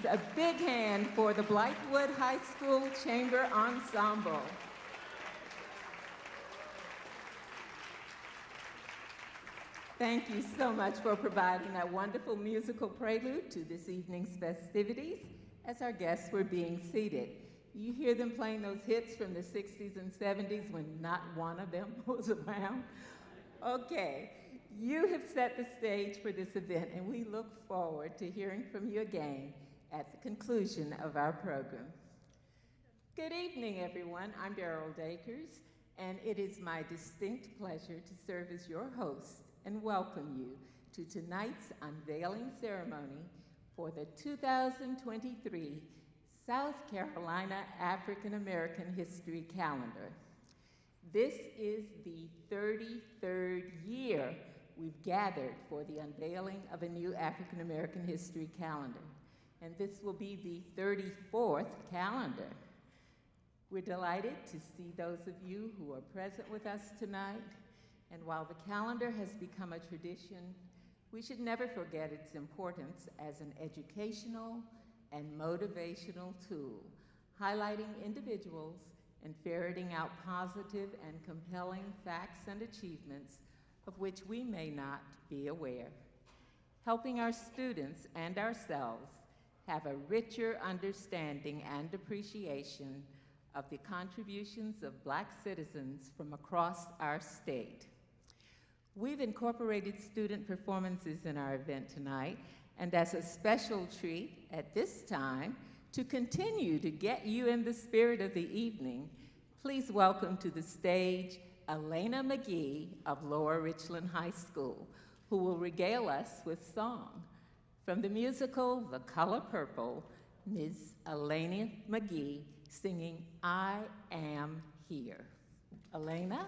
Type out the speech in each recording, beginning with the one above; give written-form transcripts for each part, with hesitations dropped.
a big hand for the Blythewood High School Chamber Ensemble. Thank you so much for providing that wonderful musical prelude to this evening's festivities as our guests were being seated. You hear them playing those hits from the 60s and 70s when not one of them was around? Okay, you have set the stage for this event, and we look forward to hearing from you again at the conclusion of our program. Good evening, everyone. I'm Beryl Dakers, and it is my distinct pleasure to serve as your host and welcome you to tonight's unveiling ceremony for the 2023 South Carolina African American History Calendar. This is the 33rd year we've gathered for the unveiling of a new African American history calendar, and this will be the 34th calendar. We're delighted to see those of you who are present with us tonight. And while the calendar has become a tradition, we should never forget its importance as an educational and motivational tool, highlighting individuals and ferreting out positive and compelling facts and achievements of which we may not be aware, helping our students and ourselves have a richer understanding and appreciation of the contributions of Black citizens from across our state. We've incorporated student performances in our event tonight, and as a special treat at this time, to continue to get you in the spirit of the evening, please welcome to the stage Elena McGee of Lower Richland High School, who will regale us with song. From the musical The Color Purple, Ms. Elena McGee singing I Am Here. Elena?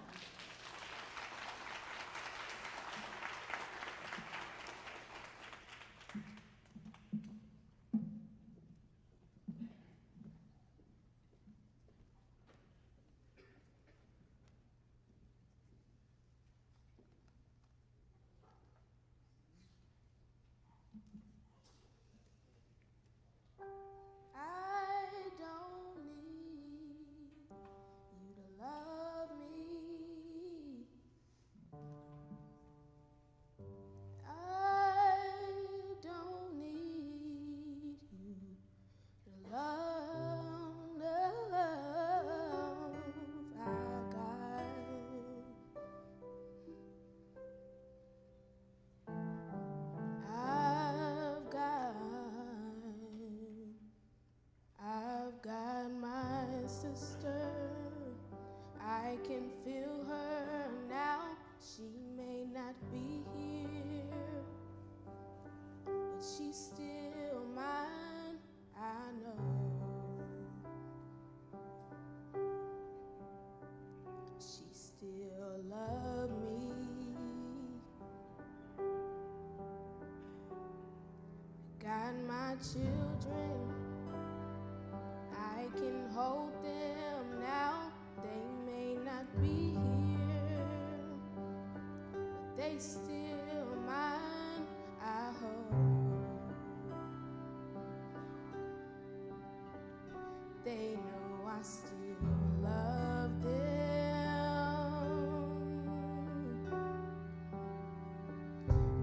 I can feel her now. She may not be here, but she's still mine, I know. She still loves me. Got my children, I can hold them now. They may not be here, but they still mine, I hope. They know I still love them.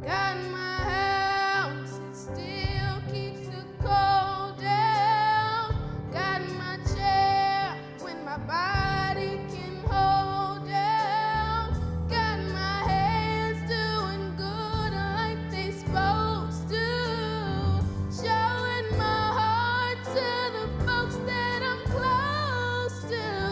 Got my house, it still keeps the cold down. Got my chair when my body can hold down. Got my hands doing good like they supposed to. Showing my heart to the folks that I'm close to.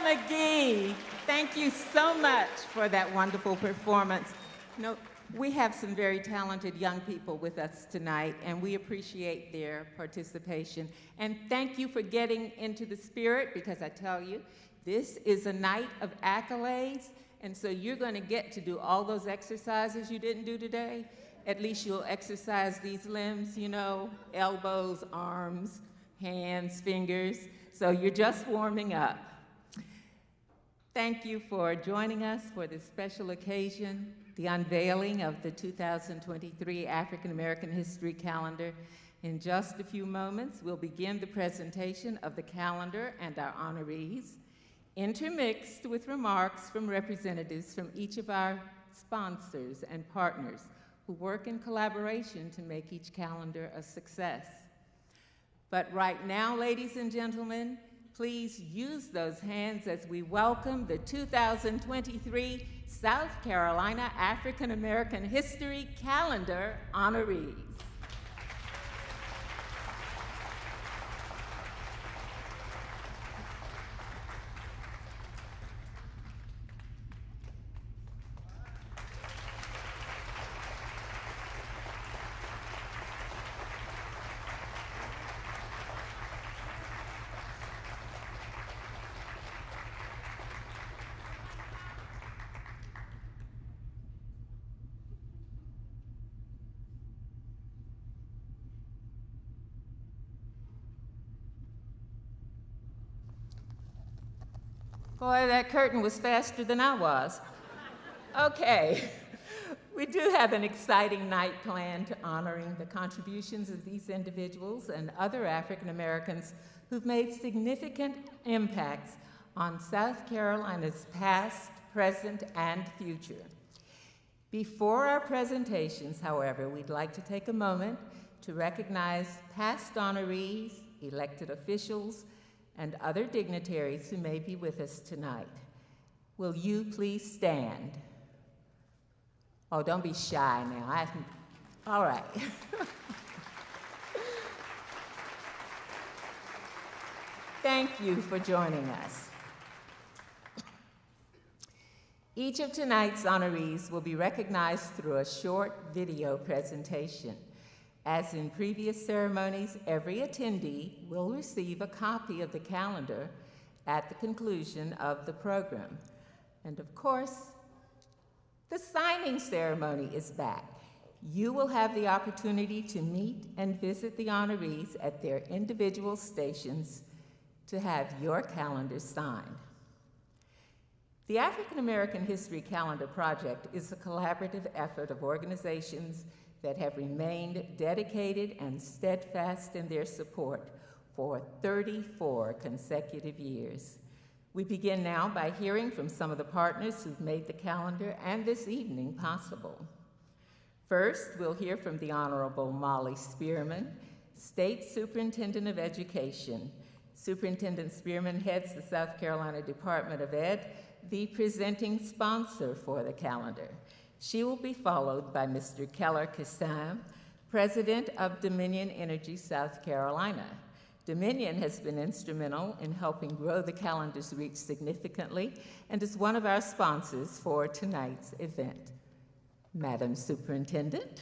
McGee, thank you so much for that wonderful performance. You know, we have some very talented young people with us tonight, and we appreciate their participation. And thank you for getting into the spirit, because I tell you, this is a night of accolades, and so you're going to get to do all those exercises you didn't do today. At least you'll exercise these limbs, you know, elbows, arms, hands, fingers. So you're just warming up. Thank you for joining us for this special occasion, the unveiling of the 2023 African American History Calendar. In just a few moments, we'll begin the presentation of the calendar and our honorees, intermixed with remarks from representatives from each of our sponsors and partners who work in collaboration to make each calendar a success. But right now, ladies and gentlemen, please use those hands as we welcome the 2023 South Carolina African American History Calendar honorees. Boy, that curtain was faster than I was. Okay, we do have an exciting night planned honoring the contributions of these individuals and other African Americans who've made significant impacts on South Carolina's past, present, and future. Before our presentations, however, we'd like to take a moment to recognize past honorees, elected officials, and other dignitaries who may be with us tonight. Will you please stand? Oh, don't be shy now. All right. Thank you for joining us. Each of tonight's honorees will be recognized through a short video presentation. As in previous ceremonies, every attendee will receive a copy of the calendar at the conclusion of the program. And of course, the signing ceremony is back. You will have the opportunity to meet and visit the honorees at their individual stations to have your calendar signed. The African American History Calendar Project is a collaborative effort of organizations that have remained dedicated and steadfast in their support for 34 consecutive years. We begin now by hearing from some of the partners who've made the calendar and this evening possible. First, we'll hear from the Honorable Molly Spearman, State Superintendent of Education. Superintendent Spearman heads the South Carolina Department of Ed, the presenting sponsor for the calendar. She will be followed by Mr. Keller Kassam, President of Dominion Energy South Carolina. Dominion has been instrumental in helping grow the calendar's reach significantly and is one of our sponsors for tonight's event. Madam Superintendent.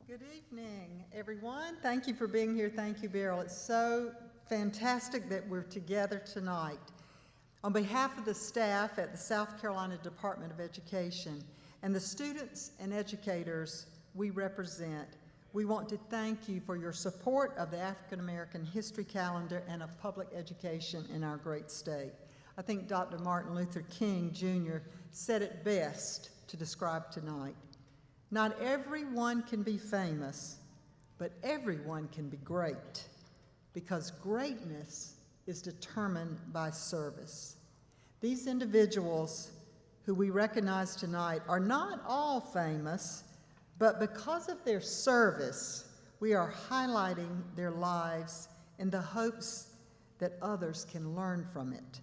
Good evening, everyone. Thank you for being here. Thank you, Beryl. It's so fantastic that we're together tonight. On behalf of the staff at the South Carolina Department of Education and the students and educators we represent, we want to thank you for your support of the African American History Calendar and of public education in our great state. I think Dr. Martin Luther King Jr. said it best to describe tonight. Not everyone can be famous, but everyone can be great, because greatness is determined by service. These individuals who we recognize tonight are not all famous, but because of their service, we are highlighting their lives in the hopes that others can learn from it.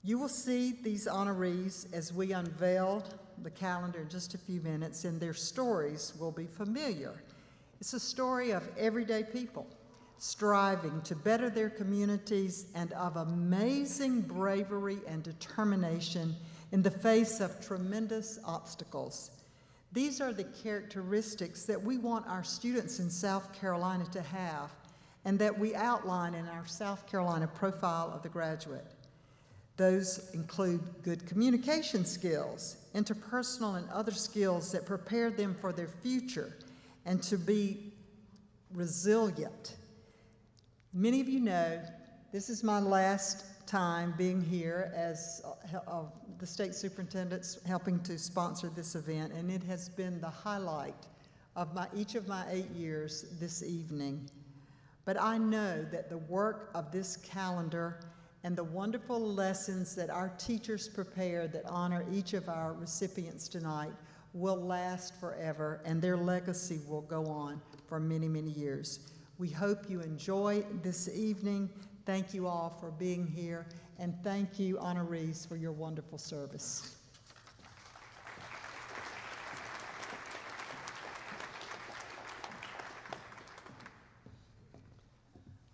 You will see these honorees as we unveil the calendar in just a few minutes, and their stories will be familiar. It's a story of everyday people striving to better their communities, and of amazing bravery and determination in the face of tremendous obstacles. These are the characteristics that we want our students in South Carolina to have, and that we outline in our South Carolina profile of the graduate. Those include good communication skills, interpersonal and other skills that prepare them for their future, and to be resilient. Many of you know this is my last time being here as the state superintendent's helping to sponsor this event, and it has been the highlight of each of my 8 years this evening. But I know that the work of this calendar and the wonderful lessons that our teachers prepare that honor each of our recipients tonight will last forever, and their legacy will go on for many, many years. We hope you enjoy this evening. Thank you all for being here, and thank you, honorees, for your wonderful service.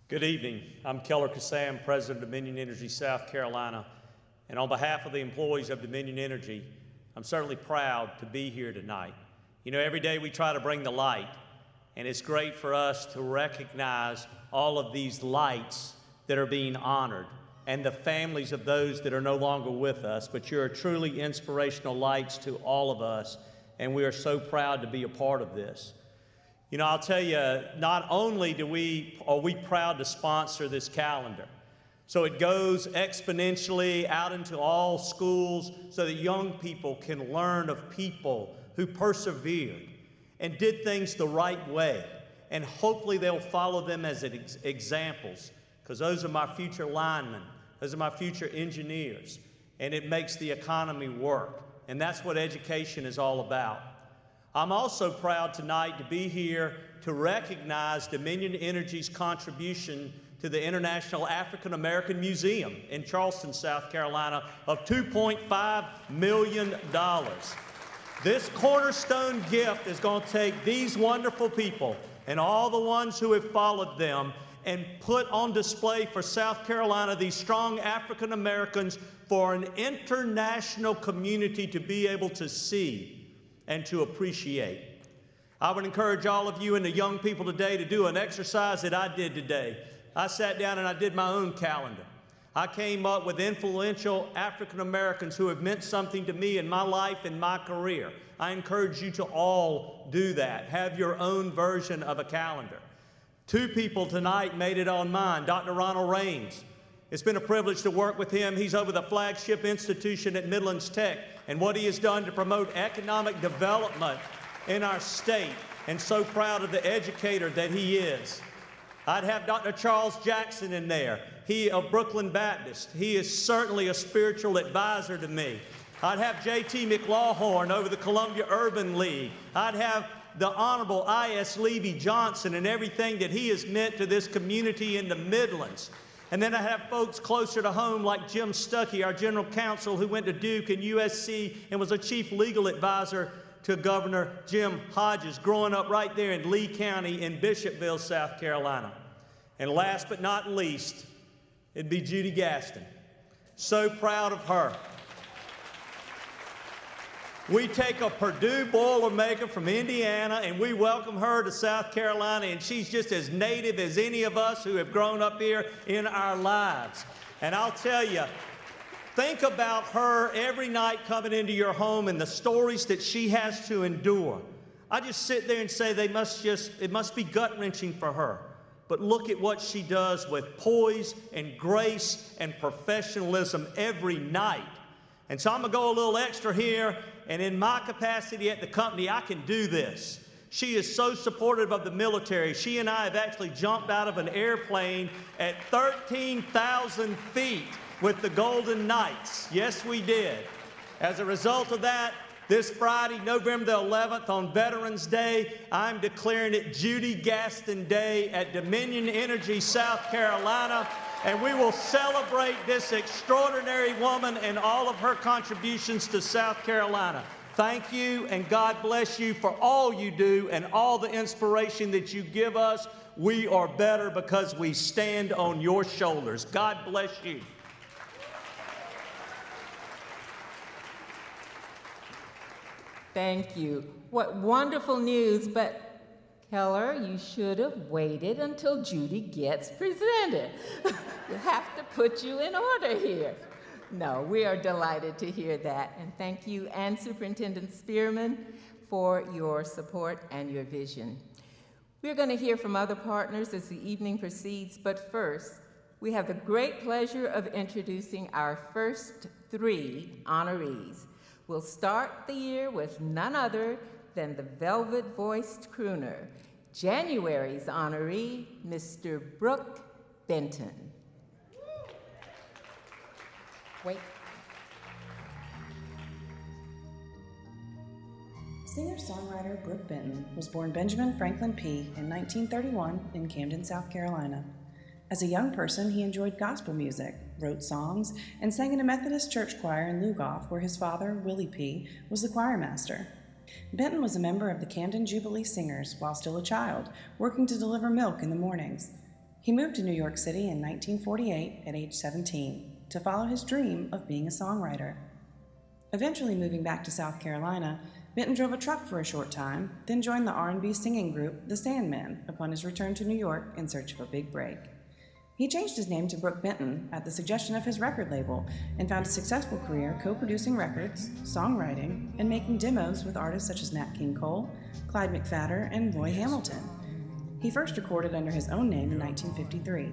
Good evening. I'm Keller Kassam, President of Dominion Energy South Carolina, and on behalf of the employees of Dominion Energy, I'm certainly proud to be here tonight. You know, every day we try to bring the light, and it's great for us to recognize all of these lights that are being honored and the families of those that are no longer with us, but you're truly inspirational lights to all of us, and we are so proud to be a part of this. You know, I'll tell you, not only are we proud to sponsor this calendar, so it goes exponentially out into all schools so that young people can learn of people who persevered and did things the right way, and hopefully they'll follow them as examples, because those are my future linemen, those are my future engineers, and it makes the economy work, and that's what education is all about. I'm also proud tonight to be here to recognize Dominion Energy's contribution to the International African American Museum in Charleston, South Carolina, of $2.5 million. This cornerstone gift is going to take these wonderful people and all the ones who have followed them and put on display for South Carolina these strong African Americans for an international community to be able to see and to appreciate. I would encourage all of you and the young people today to do an exercise that I did today. I sat down and I did my own calendar. I came up with influential African Americans who have meant something to me in my life and my career. I encourage you to all do that. Have your own version of a calendar. 2 people tonight made it on mine. Dr. Ronald Raines. It's been a privilege to work with him. He's over the flagship institution at Midlands Tech and what he has done to promote economic development in our state, and so proud of the educator that he is. I'd have Dr. Charles Jackson in there. He of Brooklyn Baptist. He is certainly a spiritual advisor to me. I'd have J.T. McLawhorn over the Columbia Urban League. I'd have the Honorable I.S. Levy Johnson and everything that he has meant to this community in the Midlands. And then I have folks closer to home like Jim Stuckey, our general counsel, who went to Duke and USC and was a chief legal advisor to Governor Jim Hodges, growing up right there in Lee County in Bishopville, South Carolina. And last but not least, it'd be Judy Gaston. So proud of her. We take a Purdue Boilermaker from Indiana and we welcome her to South Carolina, and she's just as native as any of us who have grown up here in our lives. And I'll tell you, think about her every night coming into your home and the stories that she has to endure. I just sit there and say it must be gut-wrenching for her. But look at what she does with poise and grace and professionalism every night. And so I'm going to go a little extra here, and in my capacity at the company, I can do this. She is so supportive of the military. She and I have actually jumped out of an airplane at 13,000 feet with the Golden Knights. Yes, we did. As a result of that, this Friday, November the 11th, on Veterans Day, I'm declaring it Judy Gaston Day at Dominion Energy, South Carolina, and we will celebrate this extraordinary woman and all of her contributions to South Carolina. Thank you, and God bless you for all you do and all the inspiration that you give us. We are better because we stand on your shoulders. God bless you. Thank you. What wonderful news, but Keller, you should have waited until Judy gets presented. We'll have to put you in order here. No, we are delighted to hear that, and thank you and Superintendent Spearman for your support and your vision. We're going to hear from other partners as the evening proceeds, but first, we have the great pleasure of introducing our first 3 honorees. We'll start the year with none other than the velvet-voiced crooner, January's honoree, Mr. Brooke Benton. Wait. Singer-songwriter Brooke Benton was born Benjamin Franklin P. in 1931 in Camden, South Carolina. As a young person, he enjoyed gospel music, wrote songs, and sang in a Methodist church choir in Lugoff, where his father, Willie P., was the choir master. Benton was a member of the Camden Jubilee Singers while still a child, working to deliver milk in the mornings. He moved to New York City in 1948 at age 17 to follow his dream of being a songwriter. Eventually moving back to South Carolina, Benton drove a truck for a short time, then joined the R&B singing group The Sandmen upon his return to New York in search of a big break. He changed his name to Brooke Benton at the suggestion of his record label and found a successful career co-producing records, songwriting, and making demos with artists such as Nat King Cole, Clyde McPhatter, and Roy Hamilton. He first recorded under his own name in 1953.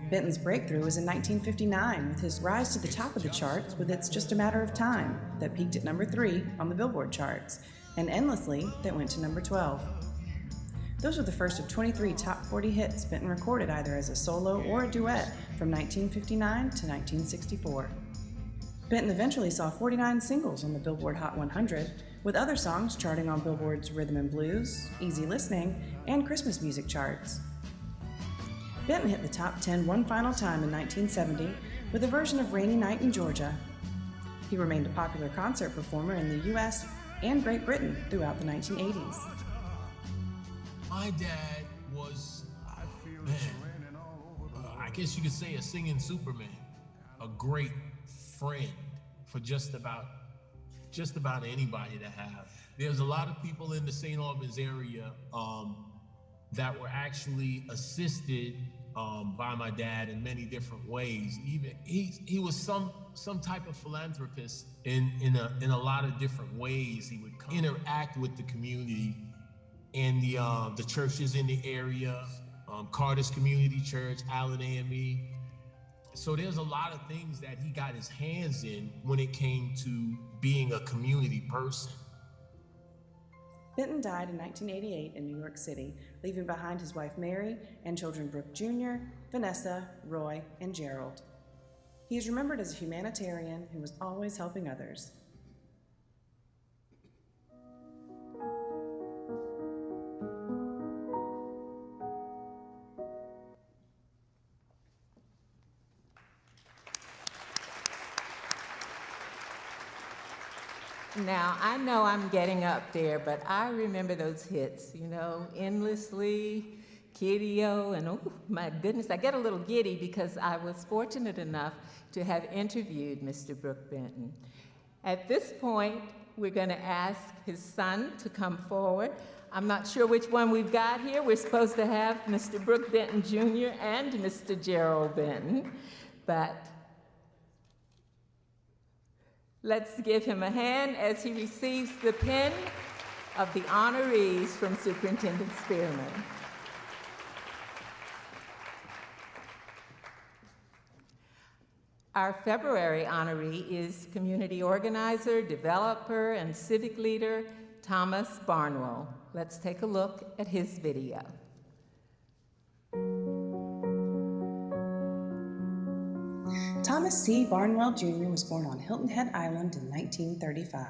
Benton's breakthrough was in 1959 with his rise to the top of the charts with It's Just a Matter of Time that peaked at number 3 on the Billboard charts, and Endlessly that went to number 12. Those were the first of 23 top 40 hits Benton recorded either as a solo or a duet from 1959 to 1964. Benton eventually saw 49 singles on the Billboard Hot 100, with other songs charting on Billboard's Rhythm and Blues, Easy Listening, and Christmas music charts. Benton hit the top 10 one final time in 1970 with a version of Rainy Night in Georgia. He remained a popular concert performer in the U.S. and Great Britain throughout the 1980s. My dad was, I guess you could say a singing Superman, a great friend for just about anybody to have. There's a lot of people in the St. Albans area that were actually assisted by my dad in many different ways. Even he was some type of philanthropist in a lot of different ways. He would interact with the community and the churches in the area, Carter's Community Church, Allen AME. So there's a lot of things that he got his hands in when it came to being a community person. Benton died in 1988 in New York City, leaving behind his wife Mary and children Brooke Jr., Vanessa, Roy, and Gerald. He is remembered as a humanitarian who was always helping others. Now, I know I'm getting up there, but I remember those hits, you know, Endlessly, Kiddy-O, and oh my goodness, I get a little giddy because I was fortunate enough to have interviewed Mr. Brooke Benton. At this point, we're going to ask his son to come forward. I'm not sure which one we've got here. We're supposed to have Mr. Brooke Benton Jr. and Mr. Gerald Benton, but let's give him a hand as he receives the pen of the honorees from Superintendent Spearman. Our February honoree is community organizer, developer, and civic leader, Thomas Barnwell. Let's take a look at his video. Thomas C. Barnwell Jr. was born on Hilton Head Island in 1935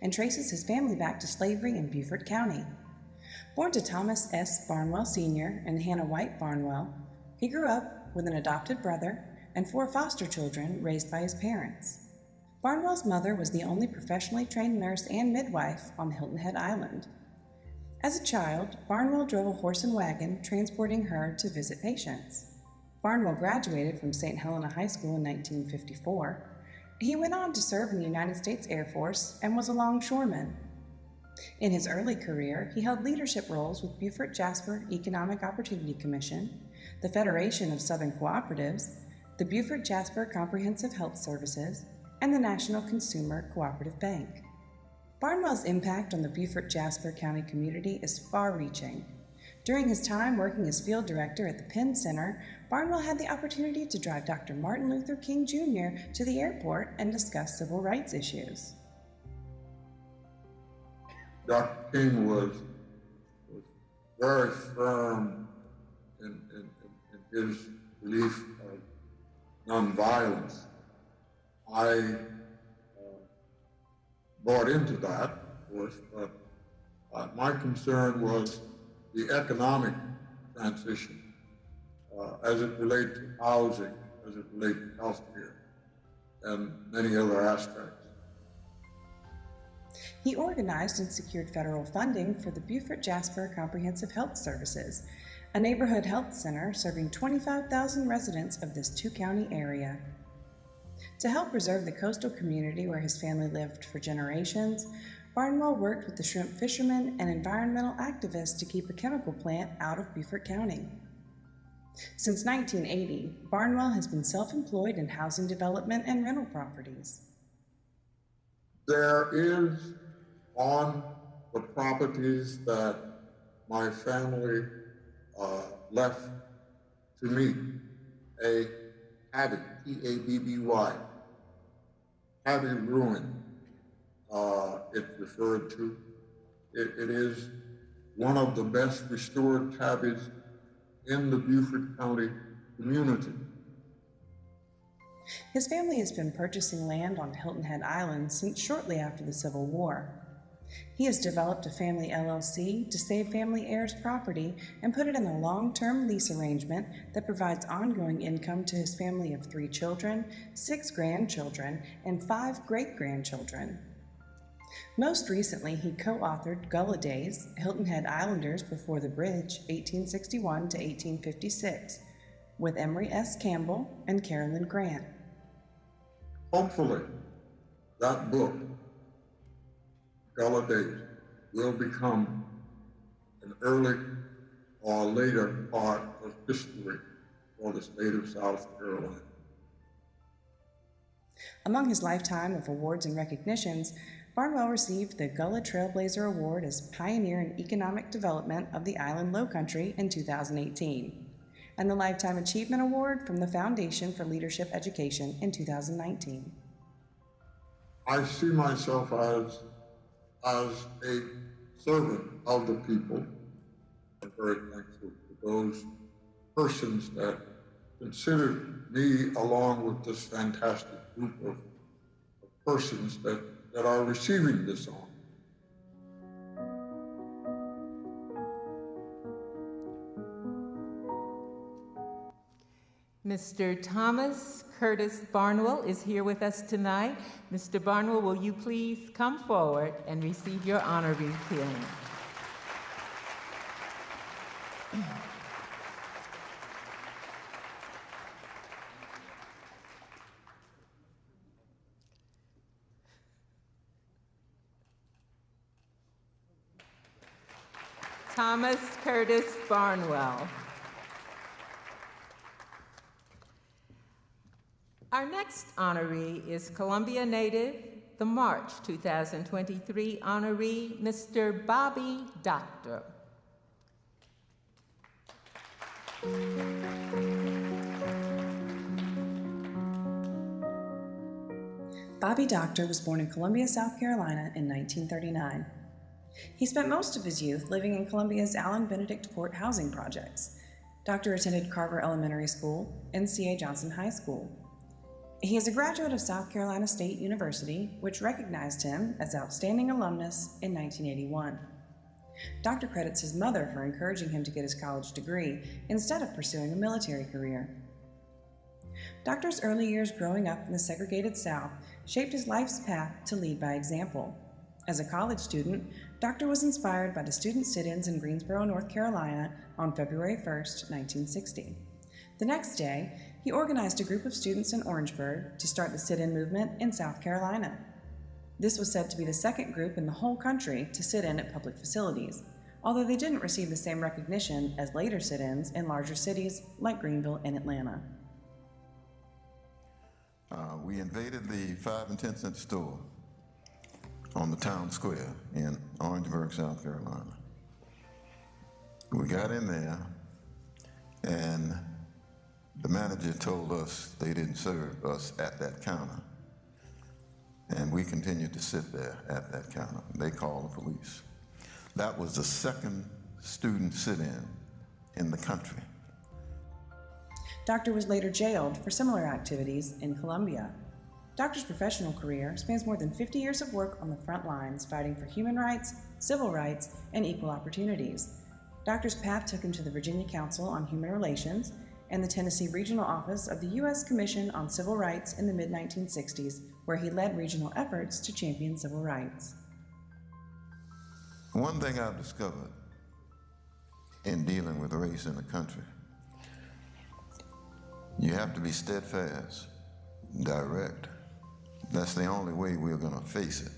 and traces his family back to slavery in Beaufort County. Born to Thomas S. Barnwell Sr. and Hannah White Barnwell, he grew up with an adopted brother and 4 foster children raised by his parents. Barnwell's mother was the only professionally trained nurse and midwife on Hilton Head Island. As a child, Barnwell drove a horse and wagon transporting her to visit patients. Barnwell graduated from St. Helena High School in 1954. He went on to serve in the United States Air Force and was a longshoreman. In his early career, he held leadership roles with Beaufort Jasper Economic Opportunity Commission, the Federation of Southern Cooperatives, the Beaufort Jasper Comprehensive Health Services, and the National Consumer Cooperative Bank. Barnwell's impact on the Beaufort Jasper County community is far-reaching. During his time working as field director at the Penn Center, Barnwell had the opportunity to drive Dr. Martin Luther King Jr. to the airport and discuss civil rights issues. Dr. King was very firm in his belief of nonviolence. I bought into that, of course, but my concern was the economic transition as it relates to housing, as it relates to healthcare, and many other aspects. He organized and secured federal funding for the Beaufort Jasper Comprehensive Health Services, a neighborhood health center serving 25,000 residents of this two-county area. To help preserve the coastal community where his family lived for generations, Barnwell worked with the shrimp fishermen and environmental activists to keep a chemical plant out of Beaufort County. Since 1980, Barnwell has been self-employed in housing development and rental properties. There is on the properties that my family left to me a Abbey, T-A-B-B-Y, Abbey Ruin, it's referred to. It is one of the best restored tabbies in the Beaufort County community. His family has been purchasing land on Hilton Head Island since shortly after the Civil War. He has developed a family LLC to save family heirs property and put it in a long-term lease arrangement that provides ongoing income to his family of 3 children, 6 grandchildren, and 5 great-grandchildren. Most recently, he co-authored Gullah Days, Hilton Head Islanders Before the Bridge, 1861 to 1856, with Emory S. Campbell and Carolyn Grant. Hopefully, that book, Gullah Days, will become an early or later part of history for the state of South Carolina. Among his lifetime of awards and recognitions, Barnwell received the Gullah Trailblazer Award as Pioneer in Economic Development of the Island Lowcountry in 2018, and the Lifetime Achievement Award from the Foundation for Leadership Education in 2019. I see myself as a servant of the people. I'm very thankful to those persons that considered me along with this fantastic group of persons that are receiving this honor. Mr. Thomas Curtis Barnwell is here with us tonight. Mr. Barnwell, will you please come forward and receive your honorary feeling? Thomas Curtis Barnwell. Our next honoree is Columbia native, the March 2023 honoree, Mr. Bobby Doctor. Bobby Doctor was born in Columbia, South Carolina in 1939. He spent most of his youth living in Columbia's Allen Benedict Court housing projects. Doctor attended Carver Elementary School and C.A. Johnson High School. He is a graduate of South Carolina State University, which recognized him as Outstanding Alumnus in 1981. Doctor credits his mother for encouraging him to get his college degree instead of pursuing a military career. Doctor's early years growing up in the segregated South shaped his life's path to lead by example. As a college student, Doctor was inspired by the student sit-ins in Greensboro, North Carolina on February 1, 1960. The next day, he organized a group of students in Orangeburg to start the sit-in movement in South Carolina. This was said to be the second group in the whole country to sit in at public facilities, although they didn't receive the same recognition as later sit-ins in larger cities like Greenville and Atlanta. We invaded the 5 and 10 cent store on the town square in Orangeburg, South Carolina. We got in there, and the manager told us they didn't serve us at that counter. And we continued to sit there at that counter. They called the police. That was the second student sit-in the country. Doctor was later jailed for similar activities in Colombia. Doctor's professional career spans more than 50 years of work on the front lines fighting for human rights, civil rights, and equal opportunities. Doctor's path took him to the Virginia Council on Human Relations and the Tennessee Regional Office of the U.S. Commission on Civil Rights in the mid-1960s, where he led regional efforts to champion civil rights. One thing I've discovered in dealing with race in the country, you have to be steadfast, direct. That's the only way we're going to face it.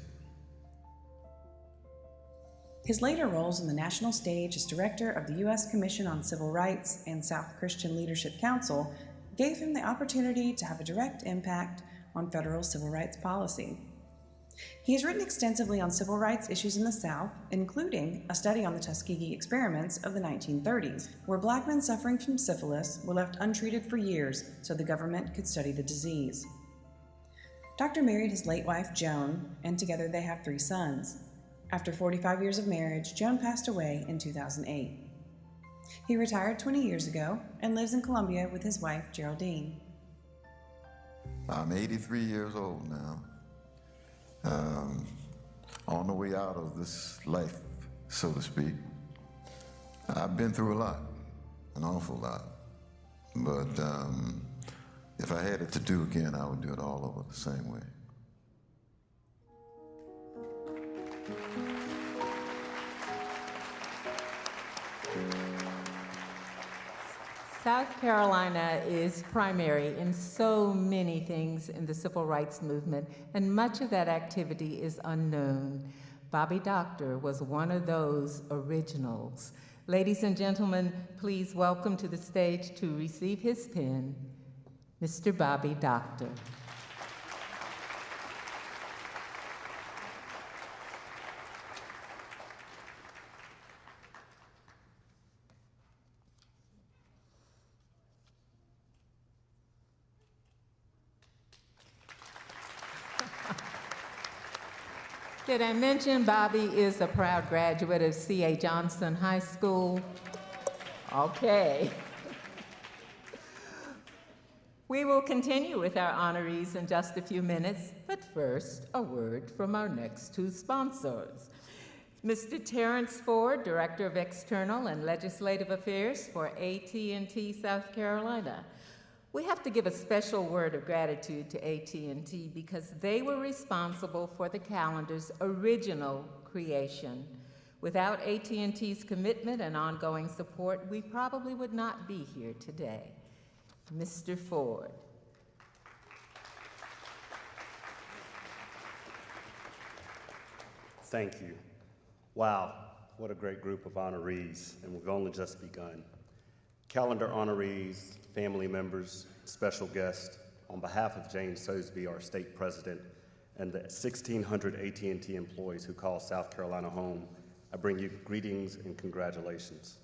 His later roles in the national stage as director of the U.S. Commission on Civil Rights and South Christian Leadership Council gave him the opportunity to have a direct impact on federal civil rights policy. He has written extensively on civil rights issues in the South, including a study on the Tuskegee experiments of the 1930s, where black men suffering from syphilis were left untreated for years so the government could study the disease. Doctor married his late wife, Joan, and together they have 3 sons. After 45 years of marriage, Joan passed away in 2008. He retired 20 years ago and lives in Columbia with his wife, Geraldine. I'm 83 years old now. On the way out of this life, so to speak. I've been through a lot, an awful lot. But if I had it to do again, I would do it all over the same way. South Carolina is primary in so many things in the civil rights movement, and much of that activity is unknown. Bobby Doctor was one of those originals. Ladies and gentlemen, please welcome to the stage to receive his pen, Mr. Bobby Doctor. Did I mention Bobby is a proud graduate of C.A. Johnson High School? Okay. We will continue with our honorees in just a few minutes, but first, a word from our next 2 sponsors. Mr. Terrence Ford, Director of External and Legislative Affairs for AT&T South Carolina. We have to give a special word of gratitude to AT&T because they were responsible for the calendar's original creation. Without AT&T's commitment and ongoing support, we probably would not be here today. Mr. Ford. Thank you. Wow, what a great group of honorees, and we've only just begun. Calendar honorees, family members, special guests, on behalf of James Sosby, our state president, and the 1,600 AT&T employees who call South Carolina home, I bring you greetings and congratulations.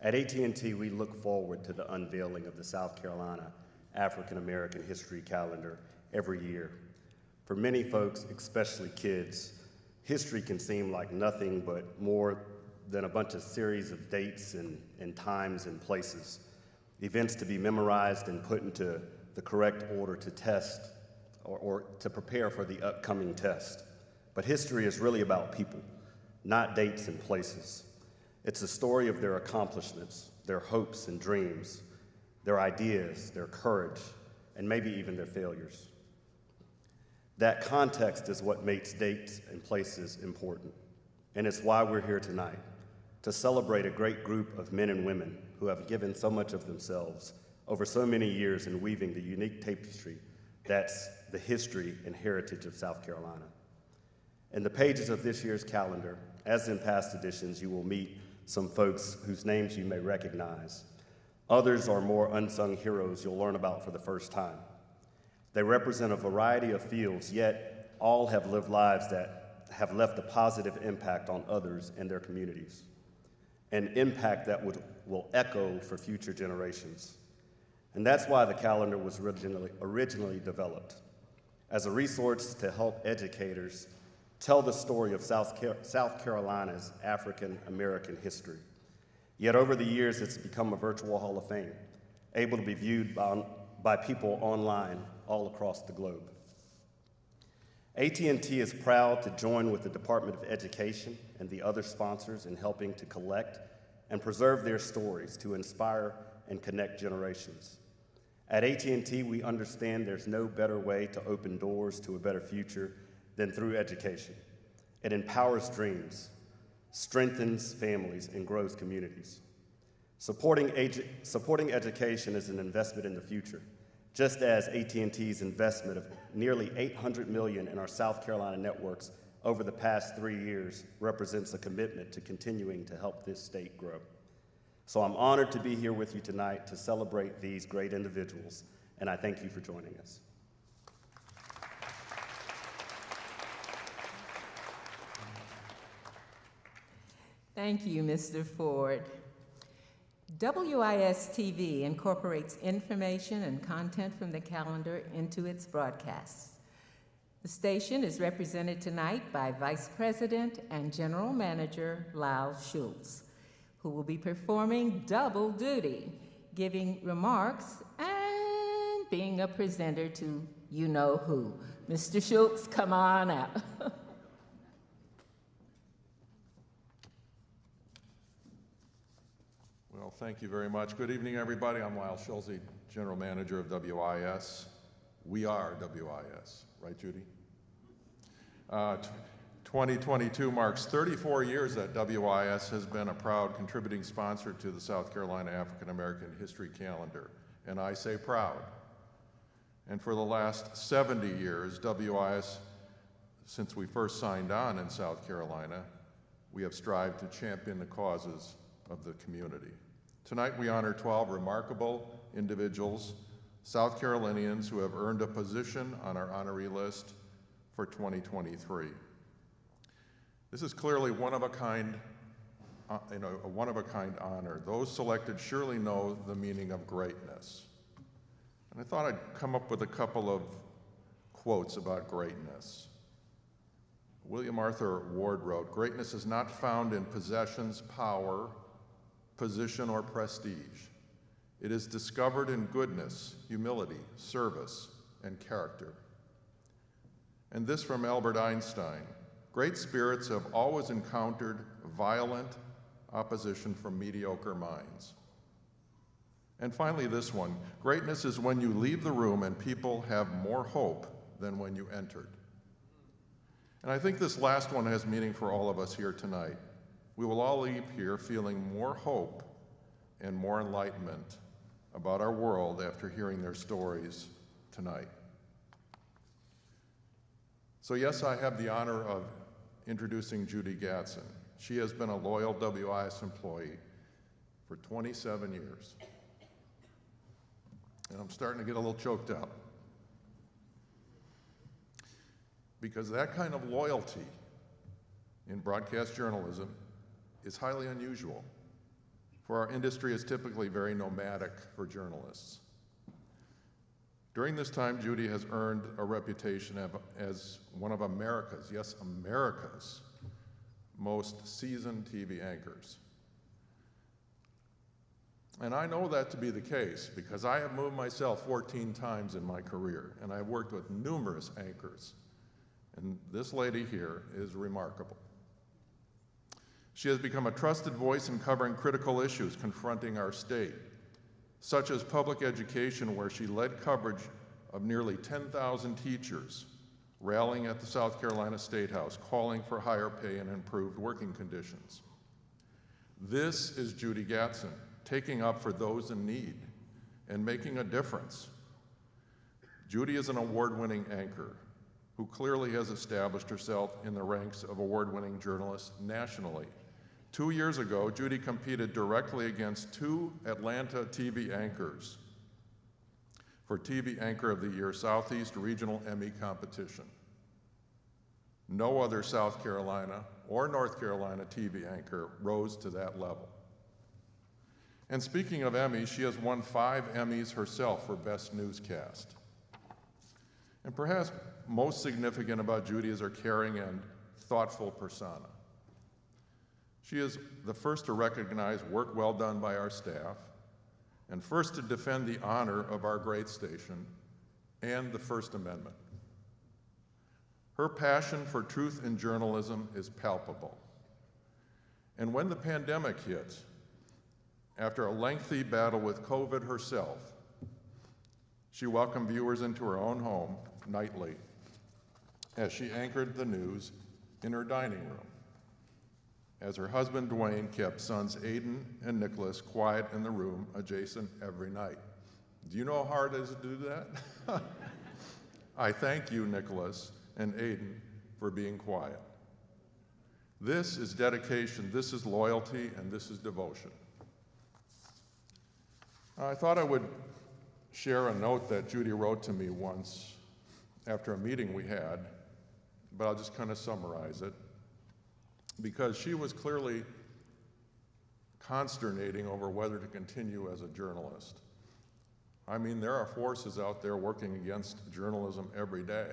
At AT&T, we look forward to the unveiling of the South Carolina African American History Calendar every year. For many folks, especially kids, history can seem like nothing but more than a bunch of series of dates and times and places, events to be memorized and put into the correct order to test or to prepare for the upcoming test. But history is really about people, not dates and places. It's a story of their accomplishments, their hopes and dreams, their ideas, their courage, and maybe even their failures. That context is what makes dates and places important, and it's why we're here tonight, to celebrate a great group of men and women who have given so much of themselves over so many years in weaving the unique tapestry that's the history and heritage of South Carolina. In the pages of this year's calendar, as in past editions, you will meet some folks whose names you may recognize. Others are more unsung heroes you'll learn about for the first time. They represent a variety of fields, yet all have lived lives that have left a positive impact on others and their communities, an impact that will echo for future generations. And that's why the calendar was originally developed, as a resource to help educators tell the story of South Carolina's African American history. Yet over the years, it's become a virtual Hall of Fame, able to be viewed by people online all across the globe. AT&T is proud to join with the Department of Education and the other sponsors in helping to collect and preserve their stories to inspire and connect generations. At AT&T, we understand there's no better way to open doors to a better future than through education. It empowers dreams, strengthens families, and grows communities. Supporting education is an investment in the future, just as AT&T's investment of nearly $800 million in our South Carolina networks over the past 3 years represents a commitment to continuing to help this state grow. So I'm honored to be here with you tonight to celebrate these great individuals, and I thank you for joining us. Thank you, Mr. Ford. WIS-TV incorporates information and content from the calendar into its broadcasts. The station is represented tonight by Vice President and General Manager Lyle Schultz, who will be performing double duty, giving remarks and being a presenter to you-know-who. Mr. Schultz, come on out. Well, thank you very much. Good evening, everybody. I'm Lyle Schultz, General Manager of WIS. We are WIS, right, Judy? 2022 marks 34 years that WIS has been a proud contributing sponsor to the South Carolina African American History Calendar, and I say proud. And for the last 70 years, WIS, since we first signed on in South Carolina, we have strived to champion the causes of the community. Tonight we honor 12 remarkable individuals, South Carolinians who have earned a position on our honoree list for 2023. This is clearly a one-of-a-kind honor. Those selected surely know the meaning of greatness. And I thought I'd come up with a couple of quotes about greatness. William Arthur Ward wrote, "Greatness is not found in possessions, power, position, or prestige. It is discovered in goodness, humility, service, and character." And this from Albert Einstein, "Great spirits have always encountered violent opposition from mediocre minds." And finally this one, "Greatness is when you leave the room and people have more hope than when you entered." And I think this last one has meaning for all of us here tonight. We will all leave here feeling more hope and more enlightenment about our world after hearing their stories tonight. So yes, I have the honor of introducing Judy Gatson. She has been a loyal WIS employee for 27 years. And I'm starting to get a little choked up, because that kind of loyalty in broadcast journalism is highly unusual, for our industry is typically very nomadic for journalists. During this time, Judy has earned a reputation as one of America's, yes, America's, most seasoned TV anchors. And I know that to be the case because I have moved myself 14 times in my career, and I've worked with numerous anchors. And this lady here is remarkable. She has become a trusted voice in covering critical issues confronting our state, such as public education, where she led coverage of nearly 10,000 teachers rallying at the South Carolina State House, calling for higher pay and improved working conditions. This is Judy Gatson, taking up for those in need and making a difference. Judy is an award-winning anchor who clearly has established herself in the ranks of award-winning journalists nationally. 2 years ago, Judy competed directly against 2 Atlanta TV anchors for TV Anchor of the Year Southeast Regional Emmy competition. No other South Carolina or North Carolina TV anchor rose to that level. And speaking of Emmys, she has won 5 Emmys herself for Best Newscast. And perhaps most significant about Judy is her caring and thoughtful persona. She is the first to recognize work well done by our staff, and first to defend the honor of our great station and the First Amendment. Her passion for truth in journalism is palpable. And when the pandemic hit, after a lengthy battle with COVID herself, she welcomed viewers into her own home nightly as she anchored the news in her dining room, as her husband Dwayne kept sons Aiden and Nicholas quiet in the room adjacent every night. Do you know how hard it is to do that? I thank you, Nicholas and Aiden, for being quiet. This is dedication, this is loyalty, and this is devotion. I thought I would share a note that Judy wrote to me once after a meeting we had, but I'll just kind of summarize it, because she was clearly consternating over whether to continue as a journalist. I mean, there are forces out there working against journalism every day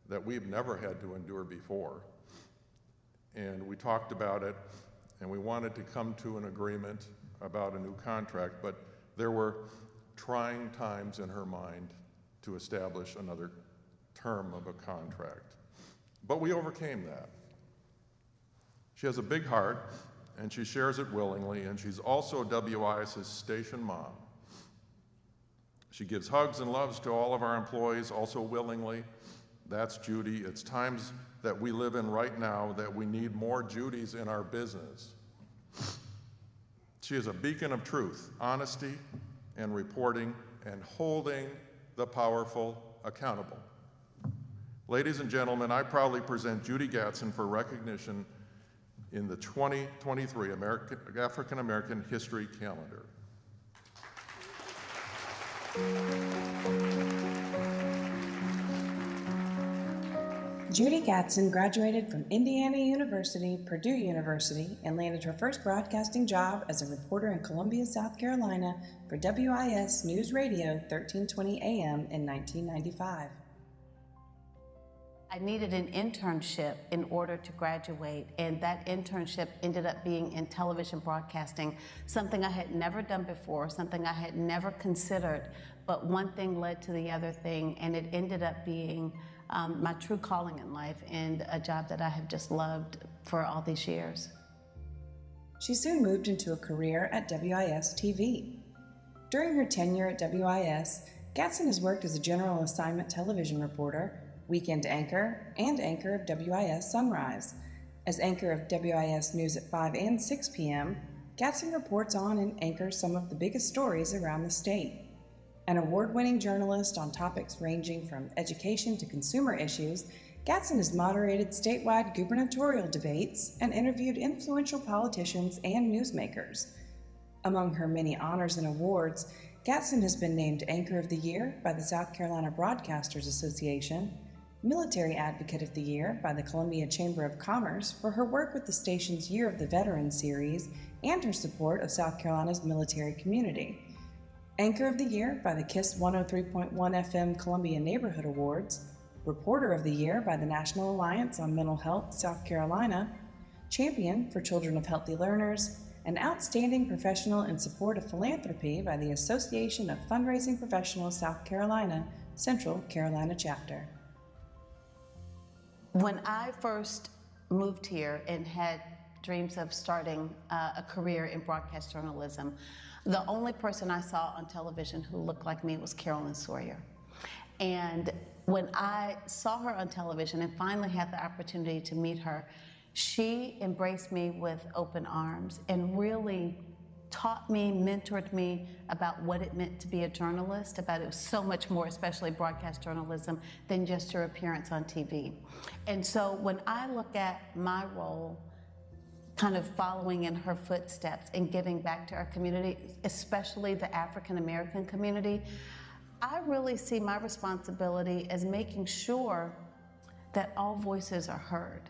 that we've never had to endure before. And we talked about it, and we wanted to come to an agreement about a new contract, but there were trying times in her mind to establish another term of a contract. But we overcame that. She has a big heart, and she shares it willingly, and she's also WIS's station mom. She gives hugs and loves to all of our employees, also willingly. That's Judy. It's times that we live in right now that we need more Judys in our business. She is a beacon of truth, honesty, and reporting, and holding the powerful accountable. Ladies and gentlemen, I proudly present Judy Gatson for recognition in the 2023 African American History Calendar. Judy Gatson graduated from Indiana University, Purdue University, and landed her first broadcasting job as a reporter in Columbia, South Carolina for WIS News Radio 1320 AM in 1995. I needed an internship in order to graduate, and that internship ended up being in television broadcasting, something I had never done before, something I had never considered, but one thing led to the other thing, and it ended up being my true calling in life and a job that I have just loved for all these years. She soon moved into a career at WIS TV. During her tenure at WIS, Gatson has worked as a general assignment television reporter, weekend anchor, and anchor of WIS Sunrise. As anchor of WIS News at 5 and 6 p.m., Gatson reports on and anchors some of the biggest stories around the state. An award-winning journalist on topics ranging from education to consumer issues, Gatson has moderated statewide gubernatorial debates and interviewed influential politicians and newsmakers. Among her many honors and awards, Gatson has been named Anchor of the Year by the South Carolina Broadcasters Association, Military Advocate of the Year by the Columbia Chamber of Commerce for her work with the station's Year of the Veteran series and her support of South Carolina's military community. Anchor of the Year by the KISS 103.1 FM Columbia Neighborhood Awards, Reporter of the Year by the National Alliance on Mental Health South Carolina, Champion for Children of Healthy Learners, and Outstanding Professional in Support of Philanthropy by the Association of Fundraising Professionals South Carolina, Central Carolina Chapter. When I first moved here and had dreams of starting a career in broadcast journalism, the only person I saw on television who looked like me was Carolyn Sawyer. And when I saw her on television and finally had the opportunity to meet her, she embraced me with open arms and really taught me, mentored me about what it meant to be a journalist, about it was so much more, especially broadcast journalism, than just your appearance on TV. And so when I look at my role, kind of following in her footsteps and giving back to our community, especially the African American community, I really see my responsibility as making sure that all voices are heard.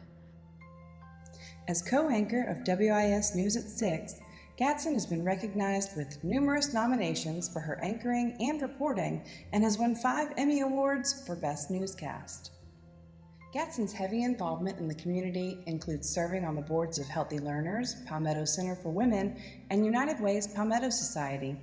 As co-anchor of WIS News at 6, Gadsden has been recognized with numerous nominations for her anchoring and reporting and has won 5 Emmy Awards for Best Newscast. Gadsden's heavy involvement in the community includes serving on the boards of Healthy Learners, Palmetto Center for Women, and United Way's Palmetto Society.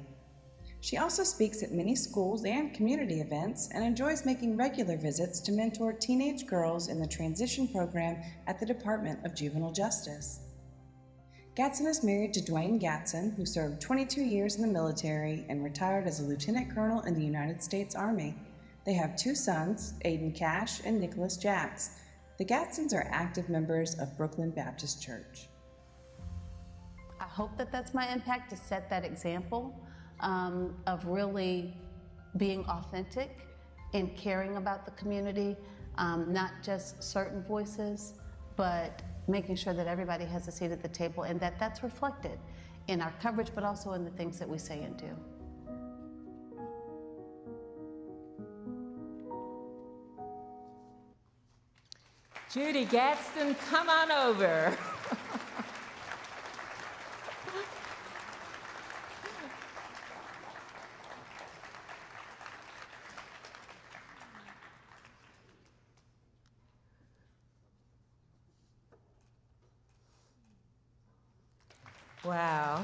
She also speaks at many schools and community events and enjoys making regular visits to mentor teenage girls in the transition program at the Department of Juvenile Justice. Gadsden is married to Dwayne Gadsden, who served 22 years in the military and retired as a lieutenant colonel in the United States Army. They have 2 sons, Aiden Cash and Nicholas Jacks. The Gadsdens are active members of Brooklyn Baptist Church. I hope that that's my impact, to set that example of really being authentic and caring about the community, not just certain voices, but making sure that everybody has a seat at the table and that that's reflected in our coverage, but also in the things that we say and do. Judy Gadsden, come on over. Wow.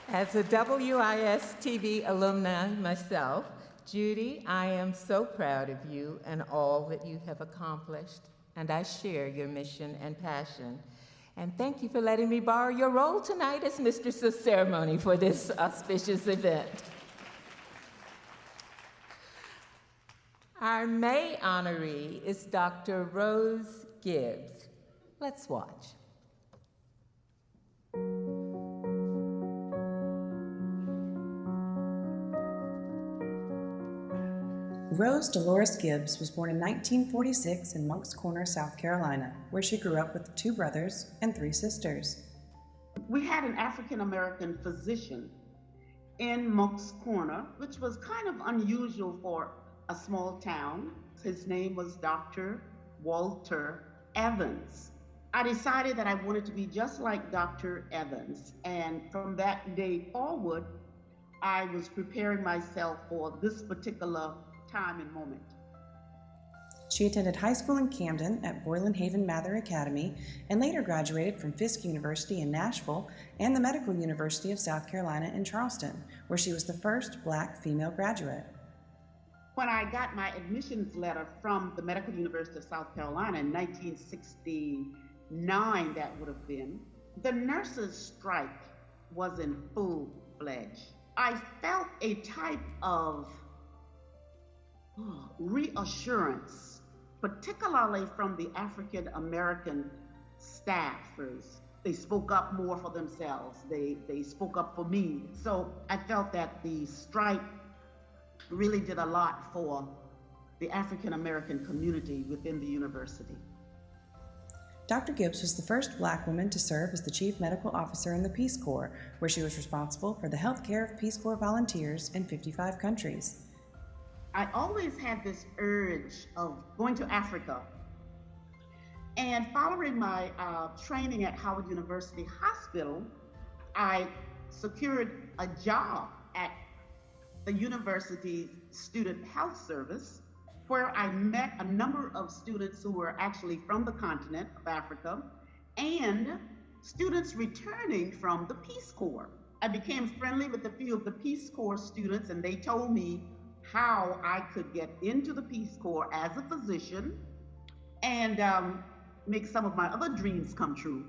As a WIS TV alumni myself, Judy, I am so proud of you and all that you have accomplished, and I share your mission and passion. And thank you for letting me borrow your role tonight as Mistress of Ceremony for this auspicious event. Our May honoree is Dr. Rose Gibbs. Let's watch. Rose Dolores Gibbs was born in 1946 in Moncks Corner, South Carolina, where she grew up with 2 brothers and 3 sisters. We had an African-American physician in Moncks Corner, which was kind of unusual for a small town. His name was Dr. Walter Evans. I decided that I wanted to be just like Dr. Evans, and from that day forward, I was preparing myself for this particular time and moment. She attended high school in Camden at Boylan Haven Mather Academy and later graduated from Fisk University in Nashville and the Medical University of South Carolina in Charleston, where she was the first Black female graduate. When I got my admissions letter from the Medical University of South Carolina in 1969, that would have been, the nurses' strike was in full-fledged. I felt a type of reassurance, particularly from the African American staffers. They spoke up more for themselves. They spoke up for me. So I felt that the strike really did a lot for the African American community within the university. Dr. Gibbs was the first Black woman to serve as the Chief Medical Officer in the Peace Corps, where she was responsible for the health care of Peace Corps volunteers in 55 countries. I always had this urge of going to Africa. And following my training at Howard University Hospital, I secured a job at the university's Student Health Service, where I met a number of students who were actually from the continent of Africa and students returning from the Peace Corps. I became friendly with a few of the Peace Corps students, and they told me how I could get into the Peace Corps as a physician and make some of my other dreams come true.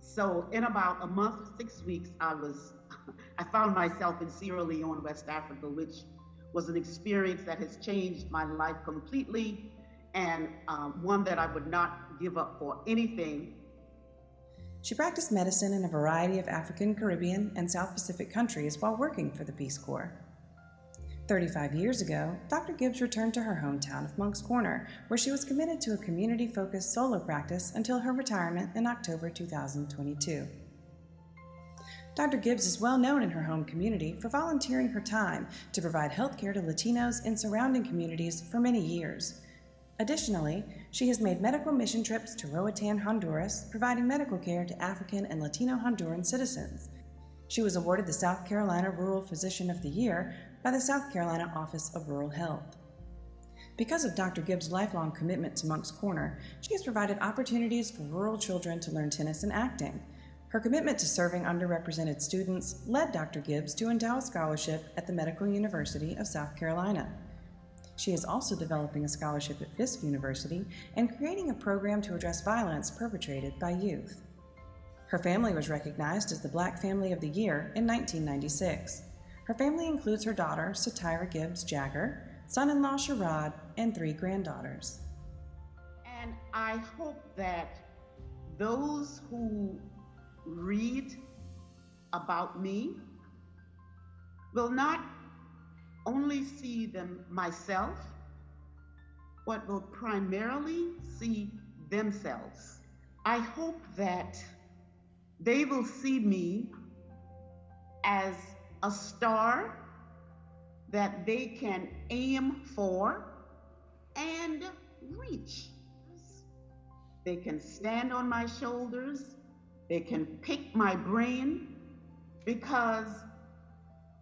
So in about a month, 6 weeks, I found myself in Sierra Leone, West Africa, which was an experience that has changed my life completely, and one that I would not give up for anything. She practiced medicine in a variety of African, Caribbean, and South Pacific countries while working for the Peace Corps. 35 years ago, Dr. Gibbs returned to her hometown of Moncks Corner, where she was committed to a community-focused solo practice until her retirement in October 2022. Dr. Gibbs is well known in her home community for volunteering her time to provide health care to Latinos in surrounding communities for many years. Additionally, she has made medical mission trips to Roatan, Honduras, providing medical care to African and Latino Honduran citizens. She was awarded the South Carolina Rural Physician of the Year by the South Carolina Office of Rural Health. Because of Dr. Gibbs' lifelong commitment to Moncks Corner, she has provided opportunities for rural children to learn tennis and acting. Her commitment to serving underrepresented students led Dr. Gibbs to endow a scholarship at the Medical University of South Carolina. She is also developing a scholarship at Fisk University and creating a program to address violence perpetrated by youth. Her family was recognized as the Black Family of the Year in 1996. Her family includes her daughter, Satira Gibbs Jagger, son-in-law Sherrod, and 3 granddaughters. And I hope that those who read about me will not only see myself, but will primarily see themselves. I hope that they will see me as a star that they can aim for and reach. They can stand on my shoulders, they can pick my brain, because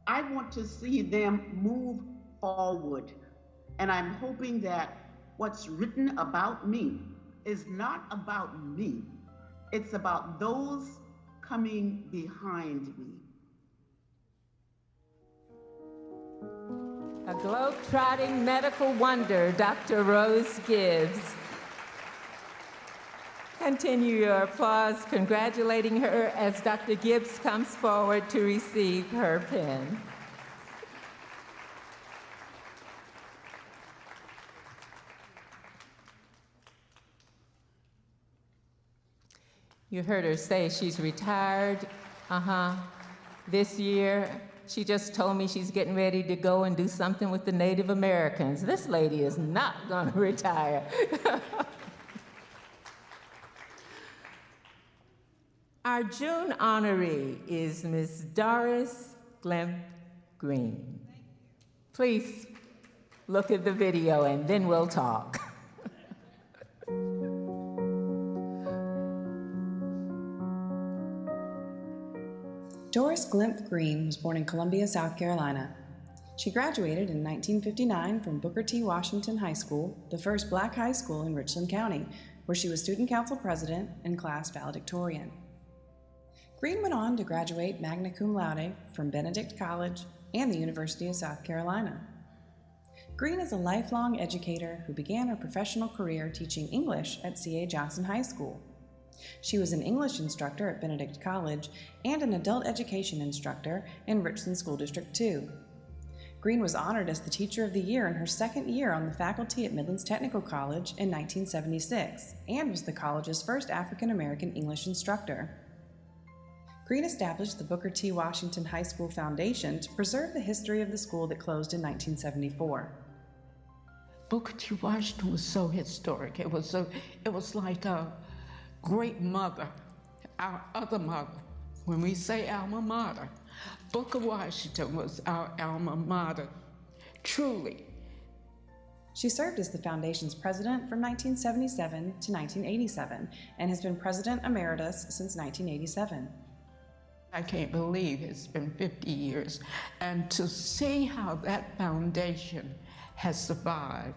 I want to see them move forward. And I'm hoping that what's written about me is not about me, it's about those coming behind me. A globe-trotting medical wonder, Dr. Rose Gibbs. Continue your applause, congratulating her as Dr. Gibbs comes forward to receive her pin. You heard her say she's retired. This year, she just told me she's getting ready to go and do something with the Native Americans. This lady is not gonna retire. Our June honoree is Ms. Doris Glimp Green. Please look at the video and then we'll talk. Doris Glimp Green was born in Columbia, South Carolina. She graduated in 1959 from Booker T. Washington High School, the first black high school in Richland County, where she was student council president and class valedictorian. Green went on to graduate magna cum laude from Benedict College and the University of South Carolina. Green is a lifelong educator who began her professional career teaching English at C.A. Johnson High School. She was an English instructor at Benedict College and an adult education instructor in Richland School District 2. Green was honored as the Teacher of the Year in her second year on the faculty at Midlands Technical College in 1976 and was the college's first African American English instructor. Green established the Booker T. Washington High School Foundation to preserve the history of the school that closed in 1974. Booker T. Washington was so historic. It was like a great mother, our other mother. When we say alma mater, Booker Washington was our alma mater, truly. She served as the foundation's president from 1977 to 1987 and has been president emeritus since 1987. I can't believe it's been 50 years, and to see how that foundation has survived.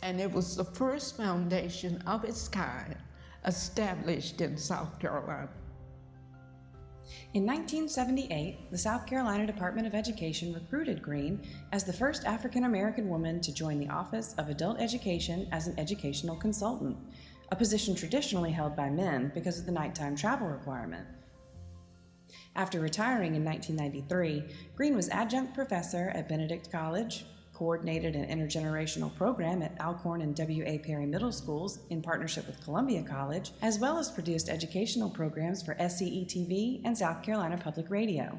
And it was the first foundation of its kind established in South Carolina. In 1978, the South Carolina Department of Education recruited Green as the first African American woman to join the Office of Adult Education as an educational consultant, a position traditionally held by men because of the nighttime travel requirement. After retiring in 1993, Green was adjunct professor at Benedict College, coordinated an intergenerational program at Alcorn and W.A. Perry Middle Schools in partnership with Columbia College, as well as produced educational programs for SCE-TV and South Carolina Public Radio.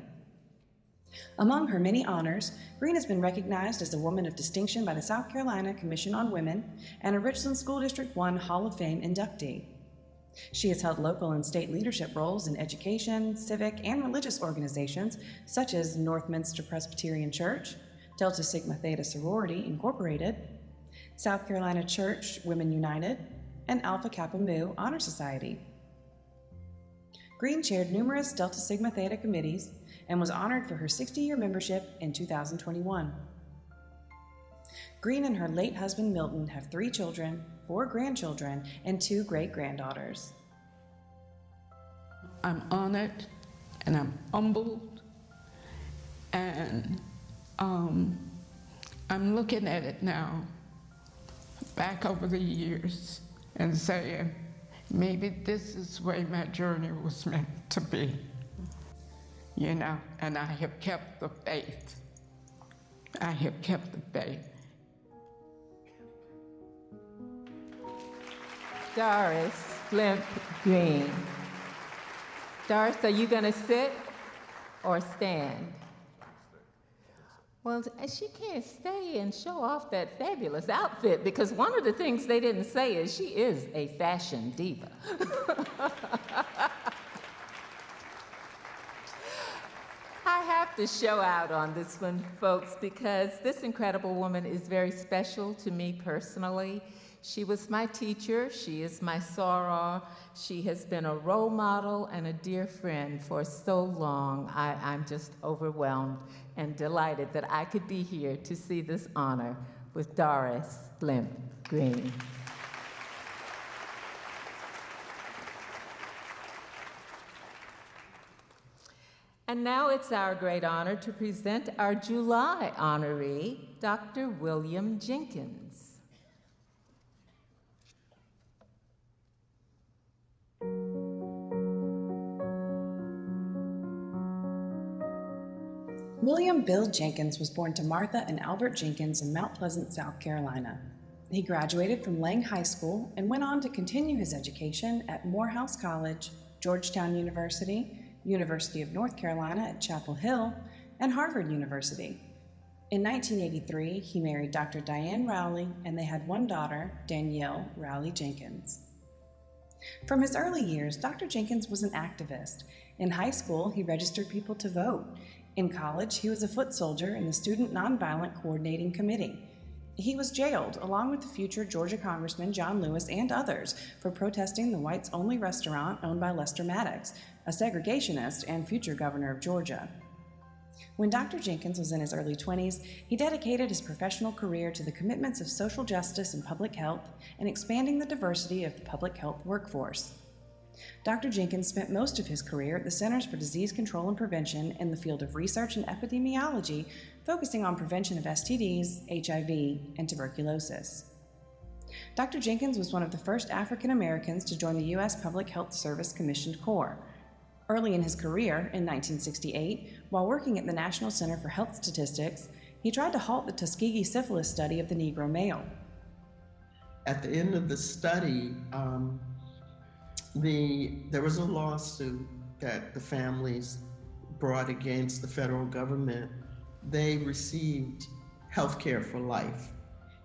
Among her many honors, Green has been recognized as a Woman of Distinction by the South Carolina Commission on Women and a Richland School District 1 Hall of Fame inductee. She has held local and state leadership roles in education, civic, and religious organizations such as Northminster Presbyterian Church, Delta Sigma Theta Sorority Incorporated, South Carolina Church Women United, and Alpha Kappa Mu Honor Society. Green chaired numerous Delta Sigma Theta committees and was honored for her 60-year membership in 2021. Green and her late husband Milton have 3 children, 4 grandchildren, and 2 great-granddaughters. I'm honored and I'm humbled, and I'm looking at it now, back over the years, and saying, maybe this is the way my journey was meant to be, you know, and I have kept the faith. I have kept the faith. Doris Blimp Green. Doris, are you going to sit or stand? Well, she can't stay and show off that fabulous outfit, because one of the things they didn't say is she is a fashion diva. I have to show out on this one, folks, because this incredible woman is very special to me personally. She was my teacher, she is my soror, she has been a role model and a dear friend for so long. I'm just overwhelmed and delighted that I could be here to see this honor with Doris Blimp Green. And now it's our great honor to present our July honoree, Dr. William Jenkins. William Bill Jenkins was born to Martha and Albert Jenkins in Mount Pleasant, South Carolina. He graduated from Lang High School and went on to continue his education at Morehouse College, Georgetown University, University of North Carolina at Chapel Hill, and Harvard University. In 1983, he married Dr. Diane Rowley, and they had one daughter, Danielle Rowley Jenkins. From his early years, Dr. Jenkins was an activist. In high school, he registered people to vote. In college, he was a foot soldier in the Student Nonviolent Coordinating Committee. He was jailed, along with the future Georgia Congressman John Lewis and others, for protesting the whites-only restaurant owned by Lester Maddox, a segregationist and future governor of Georgia. When Dr. Jenkins was in his early 20s, he dedicated his professional career to the commitments of social justice and public health and expanding the diversity of the public health workforce. Dr. Jenkins spent most of his career at the Centers for Disease Control and Prevention in the field of research and epidemiology, focusing on prevention of STDs, HIV, and tuberculosis. Dr. Jenkins was one of the first African Americans to join the U.S. Public Health Service Commissioned Corps. Early in his career, in 1968, while working at the National Center for Health Statistics, he tried to halt the Tuskegee syphilis study of the Negro male. At the end of the study, there was a lawsuit that the families brought against the federal government. They received health care for life.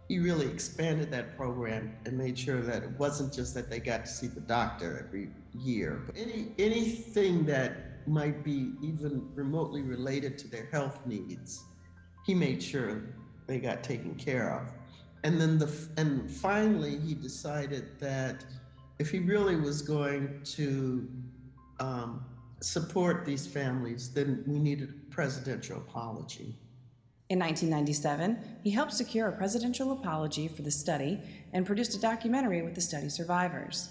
He really expanded that program and made sure that it wasn't just that they got to see the doctor every year, but anything that might be even remotely related to their health needs, he made sure they got taken care of. And then finally, he decided that if he really was going to support these families, then we needed a presidential apology. In 1997, he helped secure a presidential apology for the study and produced a documentary with the study survivors.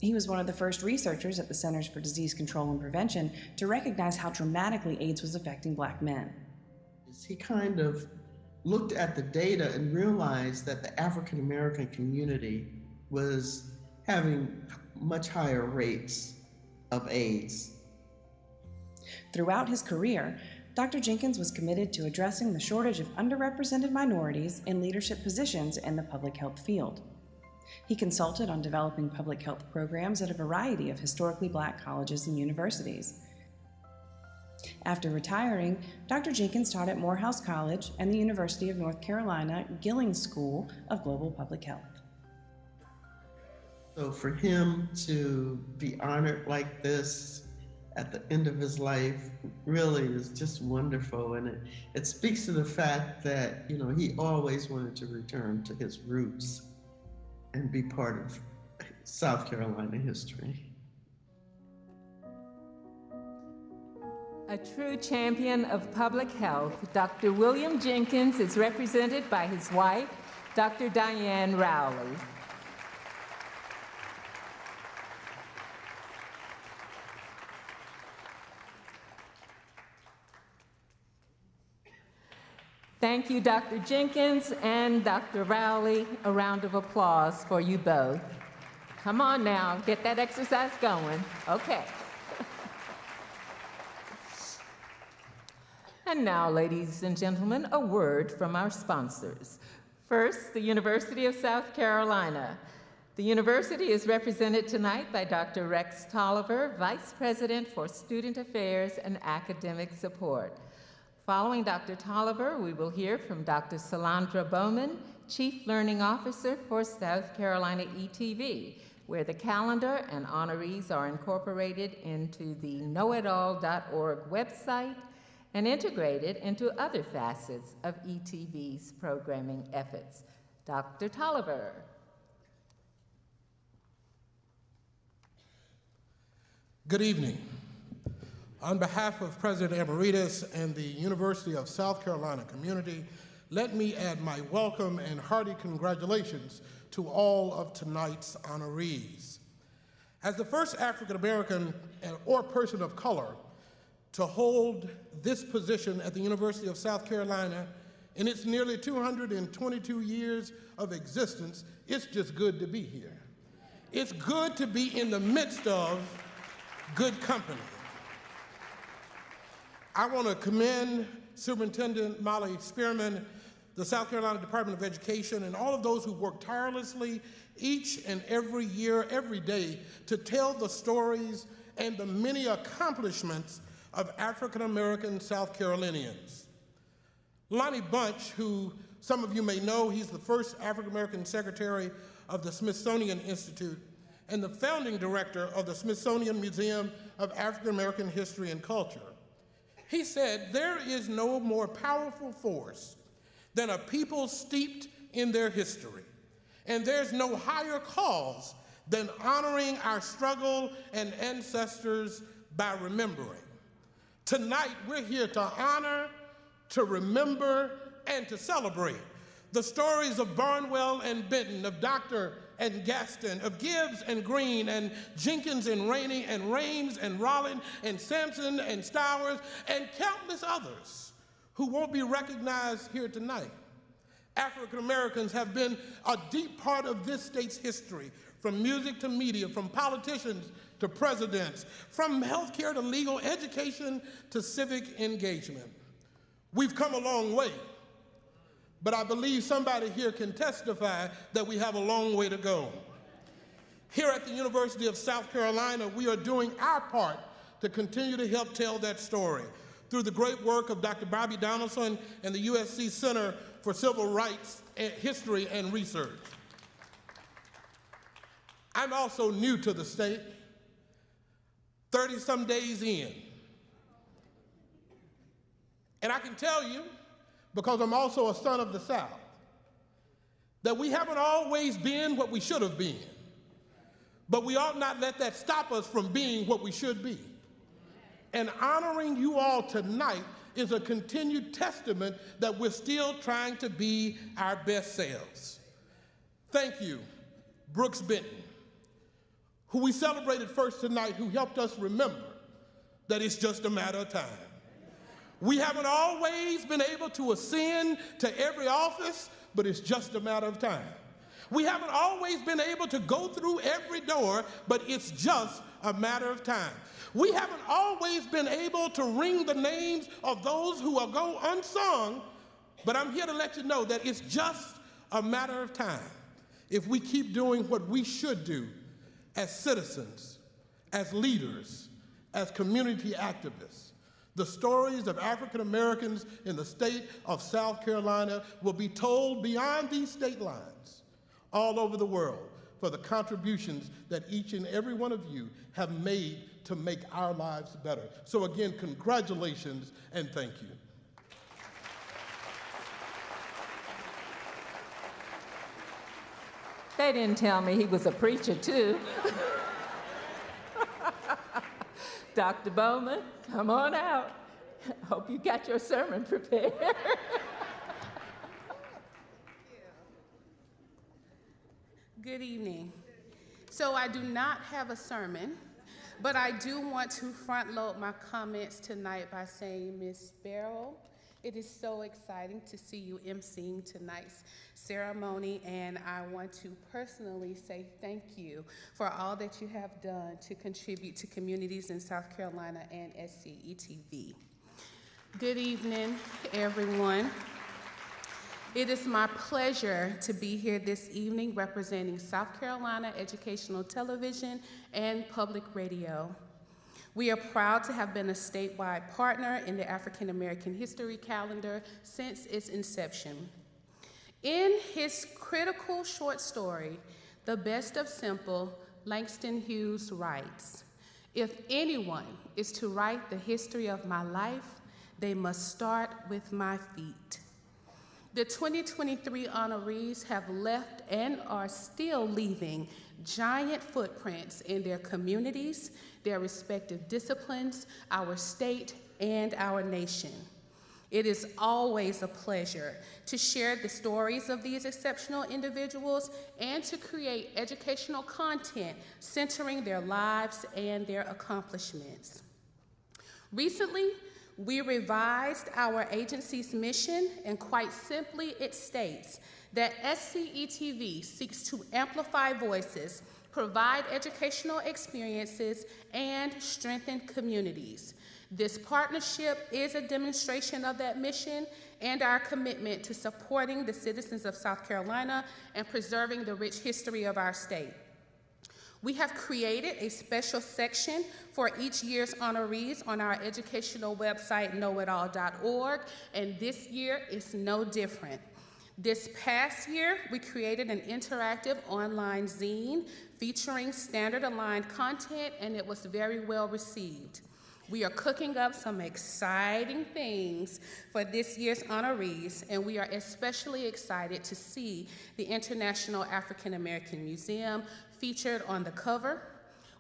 He was one of the first researchers at the Centers for Disease Control and Prevention to recognize how dramatically AIDS was affecting Black men. He kind of looked at the data and realized that the African American community was having much higher rates of AIDS. Throughout his career, Dr. Jenkins was committed to addressing the shortage of underrepresented minorities in leadership positions in the public health field. He consulted on developing public health programs at a variety of historically Black colleges and universities. After retiring, Dr. Jenkins taught at Morehouse College and the University of North Carolina Gillings School of Global Public Health. So for him to be honored like this at the end of his life really is just wonderful. And it speaks to the fact that, you know, he always wanted to return to his roots and be part of South Carolina history. A true champion of public health, Dr. William Jenkins is represented by his wife, Dr. Diane Rowley. Thank you, Dr. Jenkins and Dr. Rowley. A round of applause for you both. Come on now, get that exercise going. Okay. And now, ladies and gentlemen, a word from our sponsors. First, the University of South Carolina. The university is represented tonight by Dr. Rex Tolliver, Vice President for Student Affairs and Academic Support. Following Dr. Tolliver, we will hear from Dr. Salandra Bowman, Chief Learning Officer for South Carolina ETV, where the calendar and honorees are incorporated into the knowitall.org website and integrated into other facets of ETV's programming efforts. Dr. Tolliver. Good evening. On behalf of President Emeritus and the University of South Carolina community, let me add my welcome and hearty congratulations to all of tonight's honorees. As the first African American or person of color to hold this position at the University of South Carolina in its nearly 222 years of existence, it's just good to be here. It's good to be in the midst of good company. I want to commend Superintendent Molly Spearman, the South Carolina Department of Education, and all of those who work tirelessly each and every year, every day, to tell the stories and the many accomplishments of African American South Carolinians. Lonnie Bunch, who some of you may know, he's the first African American secretary of the Smithsonian Institute and the founding director of the Smithsonian Museum of African American History and Culture. He said, "There is no more powerful force than a people steeped in their history, and there's no higher cause than honoring our struggle and ancestors by remembering." Tonight, we're here to honor, to remember, and to celebrate the stories of Barnwell and Benton, of Dr. and Gaston, of Gibbs and Green, and Jenkins and Rainey, and Raines and Rollin, and Sampson and Stowers, and countless others who won't be recognized here tonight. African Americans have been a deep part of this state's history, from music to media, from politicians to presidents, from healthcare to legal education to civic engagement. We've come a long way, but I believe somebody here can testify that we have a long way to go. Here at the University of South Carolina, we are doing our part to continue to help tell that story through the great work of Dr. Bobby Donaldson and the USC Center for Civil Rights History and Research. I'm also new to the state, 30-some days in. And I can tell you, because I'm also a son of the South, that we haven't always been what we should have been, but we ought not let that stop us from being what we should be. And honoring you all tonight is a continued testament that we're still trying to be our best selves. Thank you, Brooks Benton, who we celebrated first tonight, who helped us remember that it's just a matter of time. We haven't always been able to ascend to every office, but it's just a matter of time. We haven't always been able to go through every door, but it's just a matter of time. We haven't always been able to ring the names of those who will go unsung, but I'm here to let you know that it's just a matter of time if we keep doing what we should do as citizens, as leaders, as community activists. The stories of African Americans in the state of South Carolina will be told beyond these state lines, all over the world, for the contributions that each and every one of you have made to make our lives better. So again, congratulations and thank you. They didn't tell me he was a preacher too. Dr. Bowman, come on out. Hope you got your sermon prepared. Good evening. So I do not have a sermon, but I do want to front load my comments tonight by saying, Ms. Barrow, it is so exciting to see you emceeing tonight's ceremony, and I want to personally say thank you for all that you have done to contribute to communities in South Carolina and SCETV. Good evening, everyone. It is my pleasure to be here this evening representing South Carolina Educational Television and Public Radio. We are proud to have been a statewide partner in the African American History Calendar since its inception. In his critical short story, The Best of Simple, Langston Hughes writes, "If anyone is to write the history of my life, they must start with my feet." The 2023 honorees have left and are still leaving giant footprints in their communities, their respective disciplines, our state, and our nation. It is always a pleasure to share the stories of these exceptional individuals and to create educational content centering their lives and their accomplishments. Recently, we revised our agency's mission, and quite simply, it states that SCETV seeks to amplify voices, provide educational experiences, and strengthen communities. This partnership is a demonstration of that mission and our commitment to supporting the citizens of South Carolina and preserving the rich history of our state. We have created a special section for each year's honorees on our educational website, knowitall.org, and this year is no different. This past year, we created an interactive online zine featuring standard-aligned content, and it was very well received. We are cooking up some exciting things for this year's honorees, and we are especially excited to see the International African American Museum featured on the cover.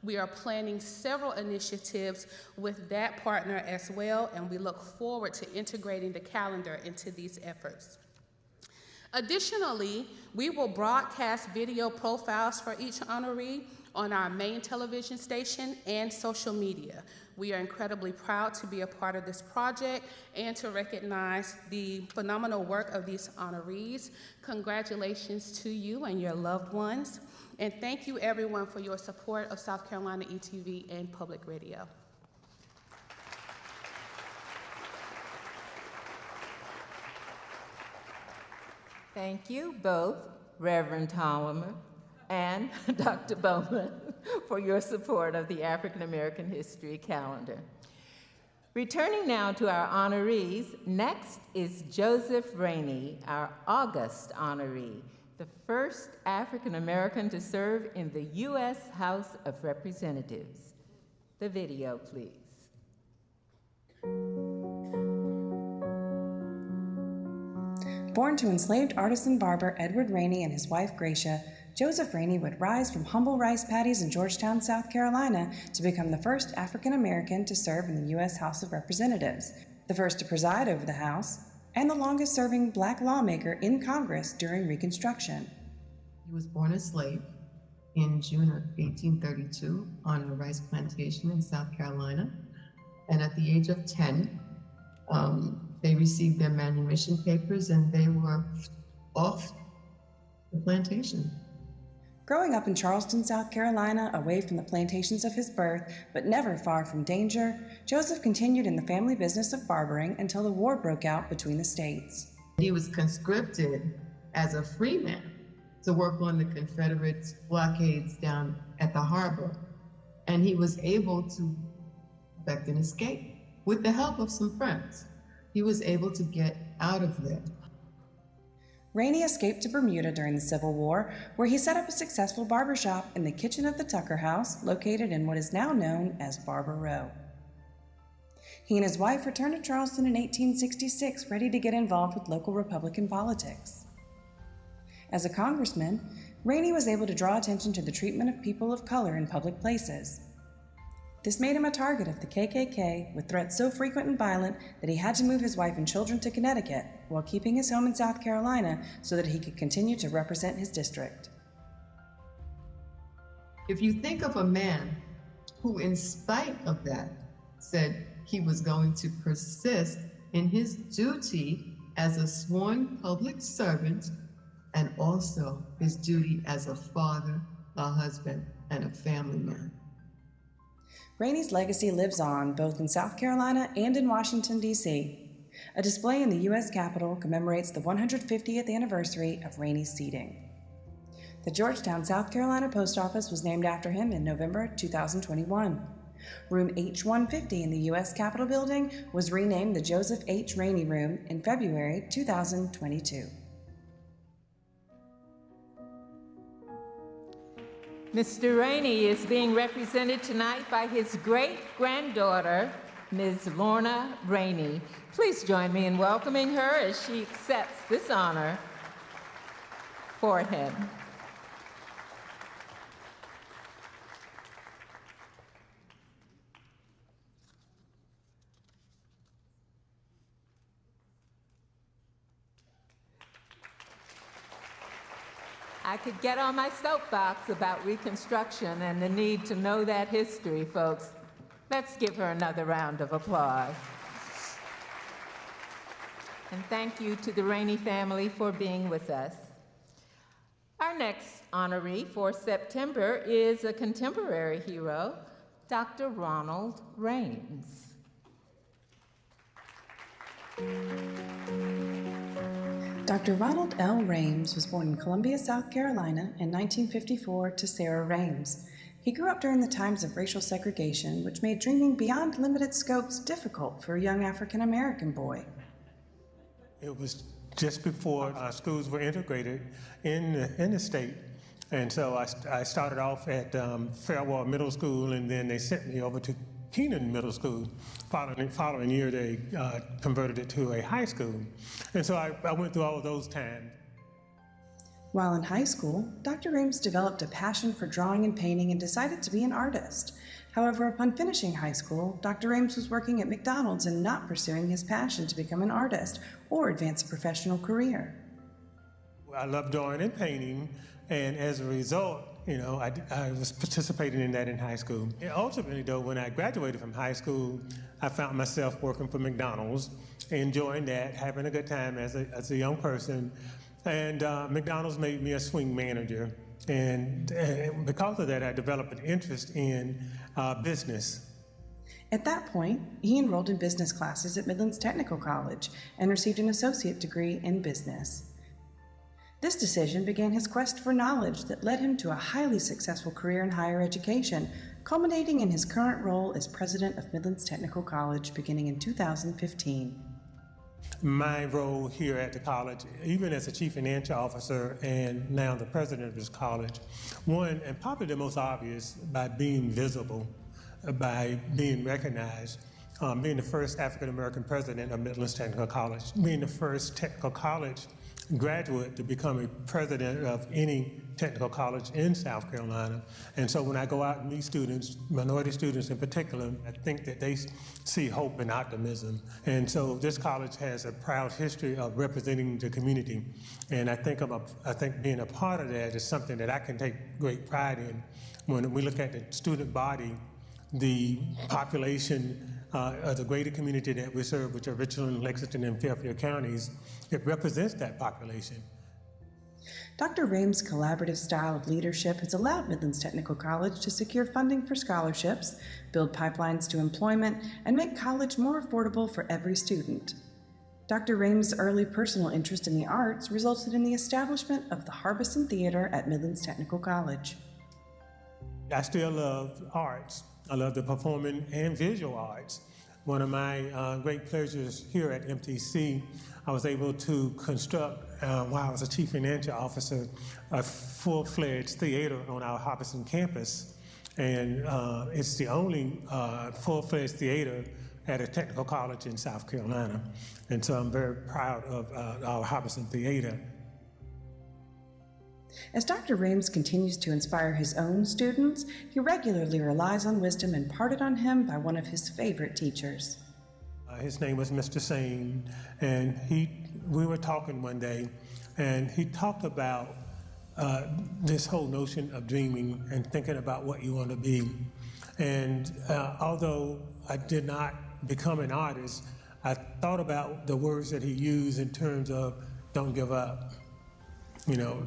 We are planning several initiatives with that partner as well, and we look forward to integrating the calendar into these efforts. Additionally, we will broadcast video profiles for each honoree on our main television station and social media. We are incredibly proud to be a part of this project and to recognize the phenomenal work of these honorees. Congratulations to you and your loved ones. And thank you everyone for your support of South Carolina ETV and Public Radio. Thank you both, Reverend Tolomer and Dr. Bowman, for your support of the African American History Calendar. Returning now to our honorees, next is Joseph Rainey, our August honoree, the first African American to serve in the U.S. House of Representatives. The video, please. Born to enslaved artisan barber Edward Rainey and his wife Gracia, Joseph Rainey would rise from humble rice paddies in Georgetown, South Carolina, to become the first African American to serve in the U.S. House of Representatives, the first to preside over the House, and the longest-serving black lawmaker in Congress during Reconstruction. He was born a slave in June of 1832 on a rice plantation in South Carolina, and at the age of 10, they received their manumission papers, and they were off the plantation. Growing up in Charleston, South Carolina, away from the plantations of his birth, but never far from danger, Joseph continued in the family business of barbering until the war broke out between the states. He was conscripted as a free man to work on the Confederate blockades down at the harbor, and he was able to effect an escape with the help of some friends. He was able to get out of there. Rainey escaped to Bermuda during the Civil War, where he set up a successful barbershop in the kitchen of the Tucker House, located in what is now known as Barber Row. He and his wife returned to Charleston in 1866, ready to get involved with local Republican politics. As a congressman, Rainey was able to draw attention to the treatment of people of color in public places. This made him a target of the KKK, with threats so frequent and violent that he had to move his wife and children to Connecticut while keeping his home in South Carolina so that he could continue to represent his district. If you think of a man who, in spite of that, said he was going to persist in his duty as a sworn public servant and also his duty as a father, a husband, and a family man. Rainey's legacy lives on both in South Carolina and in Washington, D.C. A display in the U.S. Capitol commemorates the 150th anniversary of Rainey's seating. The Georgetown, South Carolina Post Office was named after him in November 2021. Room H-150 in the U.S. Capitol building was renamed the Joseph H. Rainey Room in February 2022. Mr. Rainey is being represented tonight by his great-granddaughter, Ms. Lorna Rainey. Please join me in welcoming her as she accepts this honor for him. I could get on my soapbox about Reconstruction and the need to know that history, folks. Let's give her another round of applause. And thank you to the Rainey family for being with us. Our next honoree for September is a contemporary hero, Dr. Ronald Rames. Dr. Ronald L. Rames was born in Columbia, South Carolina in 1954 to Sarah Rames. He grew up during the times of racial segregation, which made dreaming beyond limited scopes difficult for a young African-American boy. It was just before schools were integrated in the state. And so I started off at Fairwell Middle School, and then they sent me over to Keenan Middle School. Following year, they converted it to a high school. And so I went through all of those times. While in high school, Dr. Rames developed a passion for drawing and painting and decided to be an artist. However, upon finishing high school, Dr. Rames was working at McDonald's and not pursuing his passion to become an artist or advance a professional career. I love drawing and painting, and as a result, I was participating in that in high school. And ultimately, though, when I graduated from high school, I found myself working for McDonald's, enjoying that, having a good time as a young person. And McDonald's made me a swing manager. And because of that, I developed an interest in business. At that point, he enrolled in business classes at Midlands Technical College and received an associate degree in business. This decision began his quest for knowledge that led him to a highly successful career in higher education, culminating in his current role as president of Midlands Technical College beginning in 2015. My role here at the college, even as a chief financial officer and now the president of this college, one, and probably the most obvious, by being visible, by being recognized, being the first African-American president of Midlands Technical College, being the first technical college graduate to become a president of any technical college in South Carolina. And so when I go out and meet students, minority students in particular, I think that they see hope and optimism. And so this college has a proud history of representing the community. And I think being a part of that is something that I can take great pride in. When we look at the student body, the population of the greater community that we serve, which are Richland, Lexington, and Fairfield counties, it represents that population. Dr. Rame's collaborative style of leadership has allowed Midlands Technical College to secure funding for scholarships, build pipelines to employment, and make college more affordable for every student. Dr. Rame's early personal interest in the arts resulted in the establishment of the Harbison Theater at Midlands Technical College. I still love arts. I love the performing and visual arts. One of my great pleasures here at MTC, I was able to construct, while I was a chief financial officer, a full-fledged theater on our Harbison campus. And it's the only full-fledged theater at a technical college in South Carolina. And so I'm very proud of our Harbison Theater. As Dr. Rames continues to inspire his own students, he regularly relies on wisdom imparted on him by one of his favorite teachers. His name was Mr. Singh, and we were talking one day, and he talked about this whole notion of dreaming and thinking about what you want to be. And although I did not become an artist, I thought about the words that he used in terms of don't give up. You know,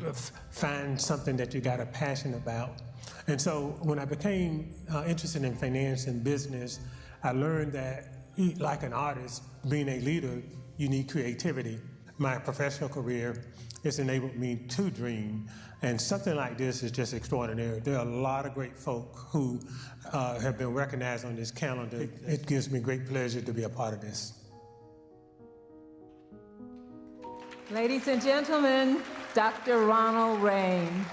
find something that you got a passion about. And so when I became interested in finance and business, I learned that like an artist, being a leader, you need creativity. My professional career has enabled me to dream, and something like this is just extraordinary. There are a lot of great folk who have been recognized on this calendar. It gives me great pleasure to be a part of this. Ladies and gentlemen, Dr. Ronald Rames.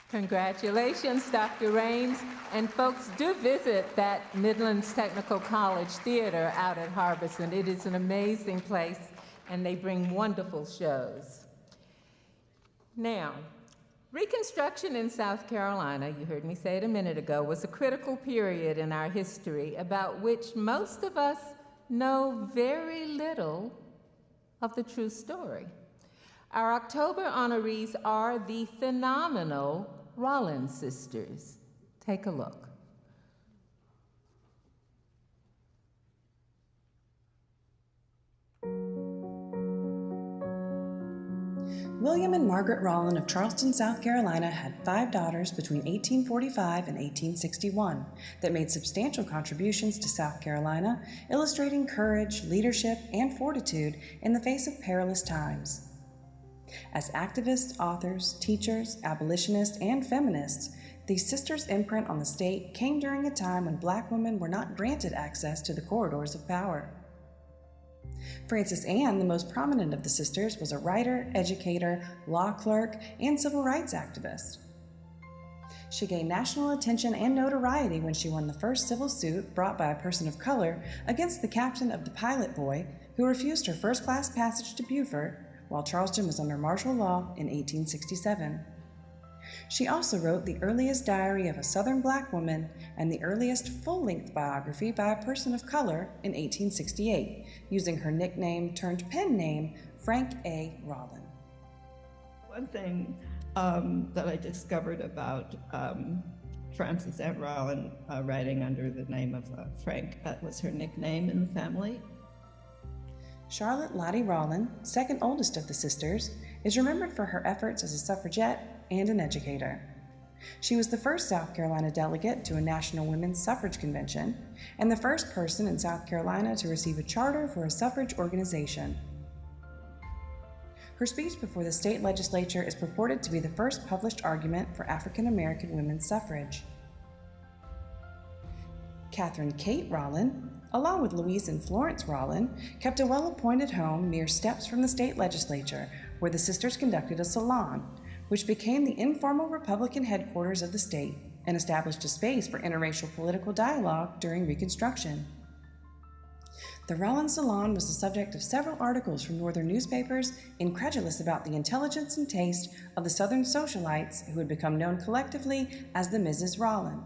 Congratulations, Dr. Rames. And folks, do visit that Midlands Technical College Theater out at Harbison. It is an amazing place, and they bring wonderful shows. Now, Reconstruction in South Carolina, you heard me say it a minute ago, was a critical period in our history about which most of us know very little of the true story. Our October honorees are the phenomenal Rollins sisters. Take a look. William and Margaret Rollin of Charleston, South Carolina had 5 daughters between 1845 and 1861 that made substantial contributions to South Carolina, illustrating courage, leadership, and fortitude in the face of perilous times. As activists, authors, teachers, abolitionists, and feminists, these sisters' imprint on the state came during a time when Black women were not granted access to the corridors of power. Frances Anne, the most prominent of the sisters, was a writer, educator, law clerk, and civil rights activist. She gained national attention and notoriety when she won the first civil suit brought by a person of color against the captain of the Pilot Boy, who refused her first-class passage to Beaufort while Charleston was under martial law in 1867. She also wrote the earliest diary of a Southern Black woman and the earliest full-length biography by a person of color in 1868, using her nickname turned pen name, Frank A. Rollin. One thing that I discovered about Frances Anne Rollin writing under the name of Frank, that was her nickname in the family. Charlotte Lottie Rollin, second oldest of the sisters, is remembered for her efforts as a suffragette and an educator. She was the first South Carolina delegate to a National Women's Suffrage Convention and the first person in South Carolina to receive a charter for a suffrage organization. Her speech before the state legislature is purported to be the first published argument for African American women's suffrage. Catherine Kate Rollin, along with Louise and Florence Rollin, kept a well-appointed home mere steps from the state legislature, where the sisters conducted a salon, which became the informal Republican headquarters of the state and established a space for interracial political dialogue during Reconstruction. The Rollin Salon was the subject of several articles from Northern newspapers, incredulous about the intelligence and taste of the Southern socialites who had become known collectively as the Mrs. Rollin.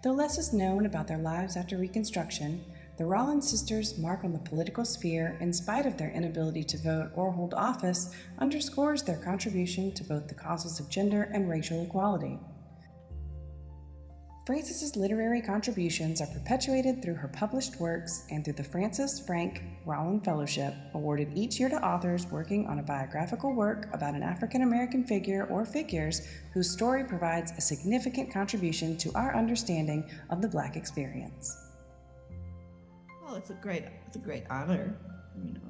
Though less is known about their lives after Reconstruction, the Rollins sisters' mark on the political sphere, in spite of their inability to vote or hold office, underscores their contribution to both the causes of gender and racial equality. Frances's literary contributions are perpetuated through her published works and through the Frances Frank Rollin Fellowship, awarded each year to authors working on a biographical work about an African American figure or figures whose story provides a significant contribution to our understanding of the Black experience. Well, it's a great honor,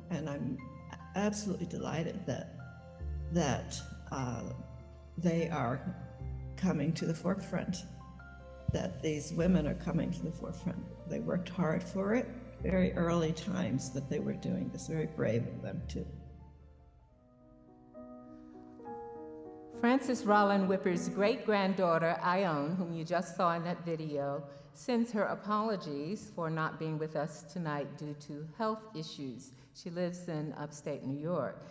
and I'm absolutely delighted that they are coming to the forefront, that these women are coming to the forefront. They worked hard for it, very early times that they were doing this, very brave of them too. Frances Rollin Whipper's great-granddaughter, Ione, whom you just saw in that video, sends her apologies for not being with us tonight due to health issues. She lives in upstate New York.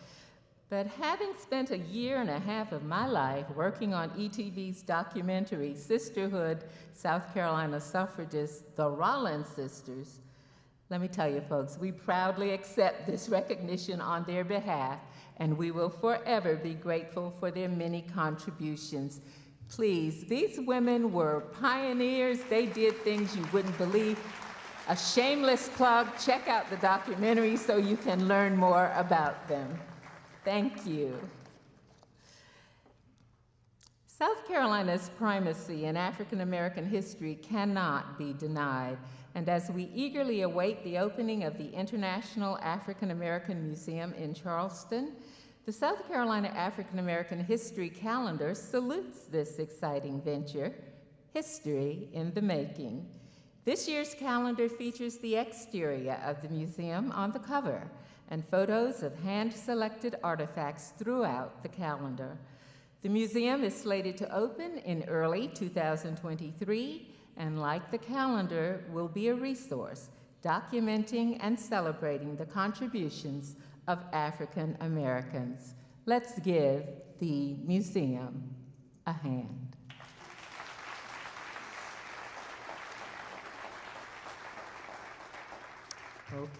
But having spent 1.5 years of my life working on ETV's documentary, Sisterhood, South Carolina Suffragists, the Rollin Sisters, let me tell you folks, we proudly accept this recognition on their behalf, and we will forever be grateful for their many contributions. Please, these women were pioneers. They did things you wouldn't believe. A shameless plug, check out the documentary so you can learn more about them. Thank you. South Carolina's primacy in African American history cannot be denied, and as we eagerly await the opening of the International African American Museum in Charleston, the South Carolina African American History Calendar salutes this exciting venture, History in the Making. This year's calendar features the exterior of the museum on the cover and photos of hand-selected artifacts throughout the calendar. The museum is slated to open in early 2023, and like the calendar, will be a resource documenting and celebrating the contributions of African Americans. Let's give the museum a hand.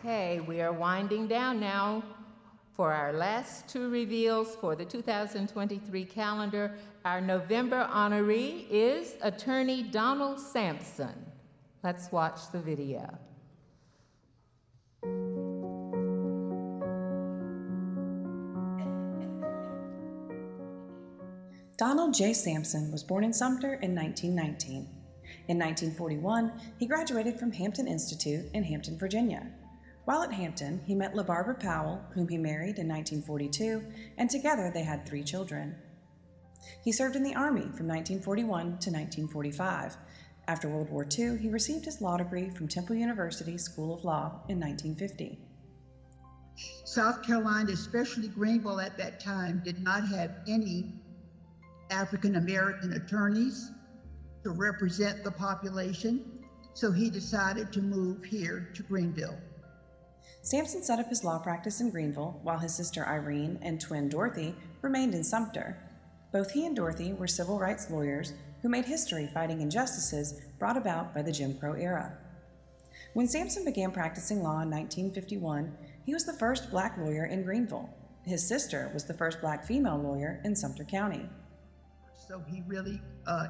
Okay, we are winding down now for our last two reveals for the 2023 calendar. Our November honoree is attorney Donald Sampson. Let's watch the video. Donald J. Sampson was born in Sumter in 1919. In 1941, he graduated from Hampton Institute in Hampton, Virginia. While at Hampton, he met LaBarbara Powell, whom he married in 1942, and together they had 3 children. He served in the Army from 1941 to 1945. After World War II, he received his law degree from Temple University School of Law in 1950. South Carolina, especially Greenville at that time, did not have any African American attorneys to represent the population, so he decided to move here to Greenville. Sampson set up his law practice in Greenville while his sister Irene and twin Dorothy remained in Sumter. Both he and Dorothy were civil rights lawyers who made history fighting injustices brought about by the Jim Crow era. When Sampson began practicing law in 1951, he was the first Black lawyer in Greenville. His sister was the first Black female lawyer in Sumter County. So he really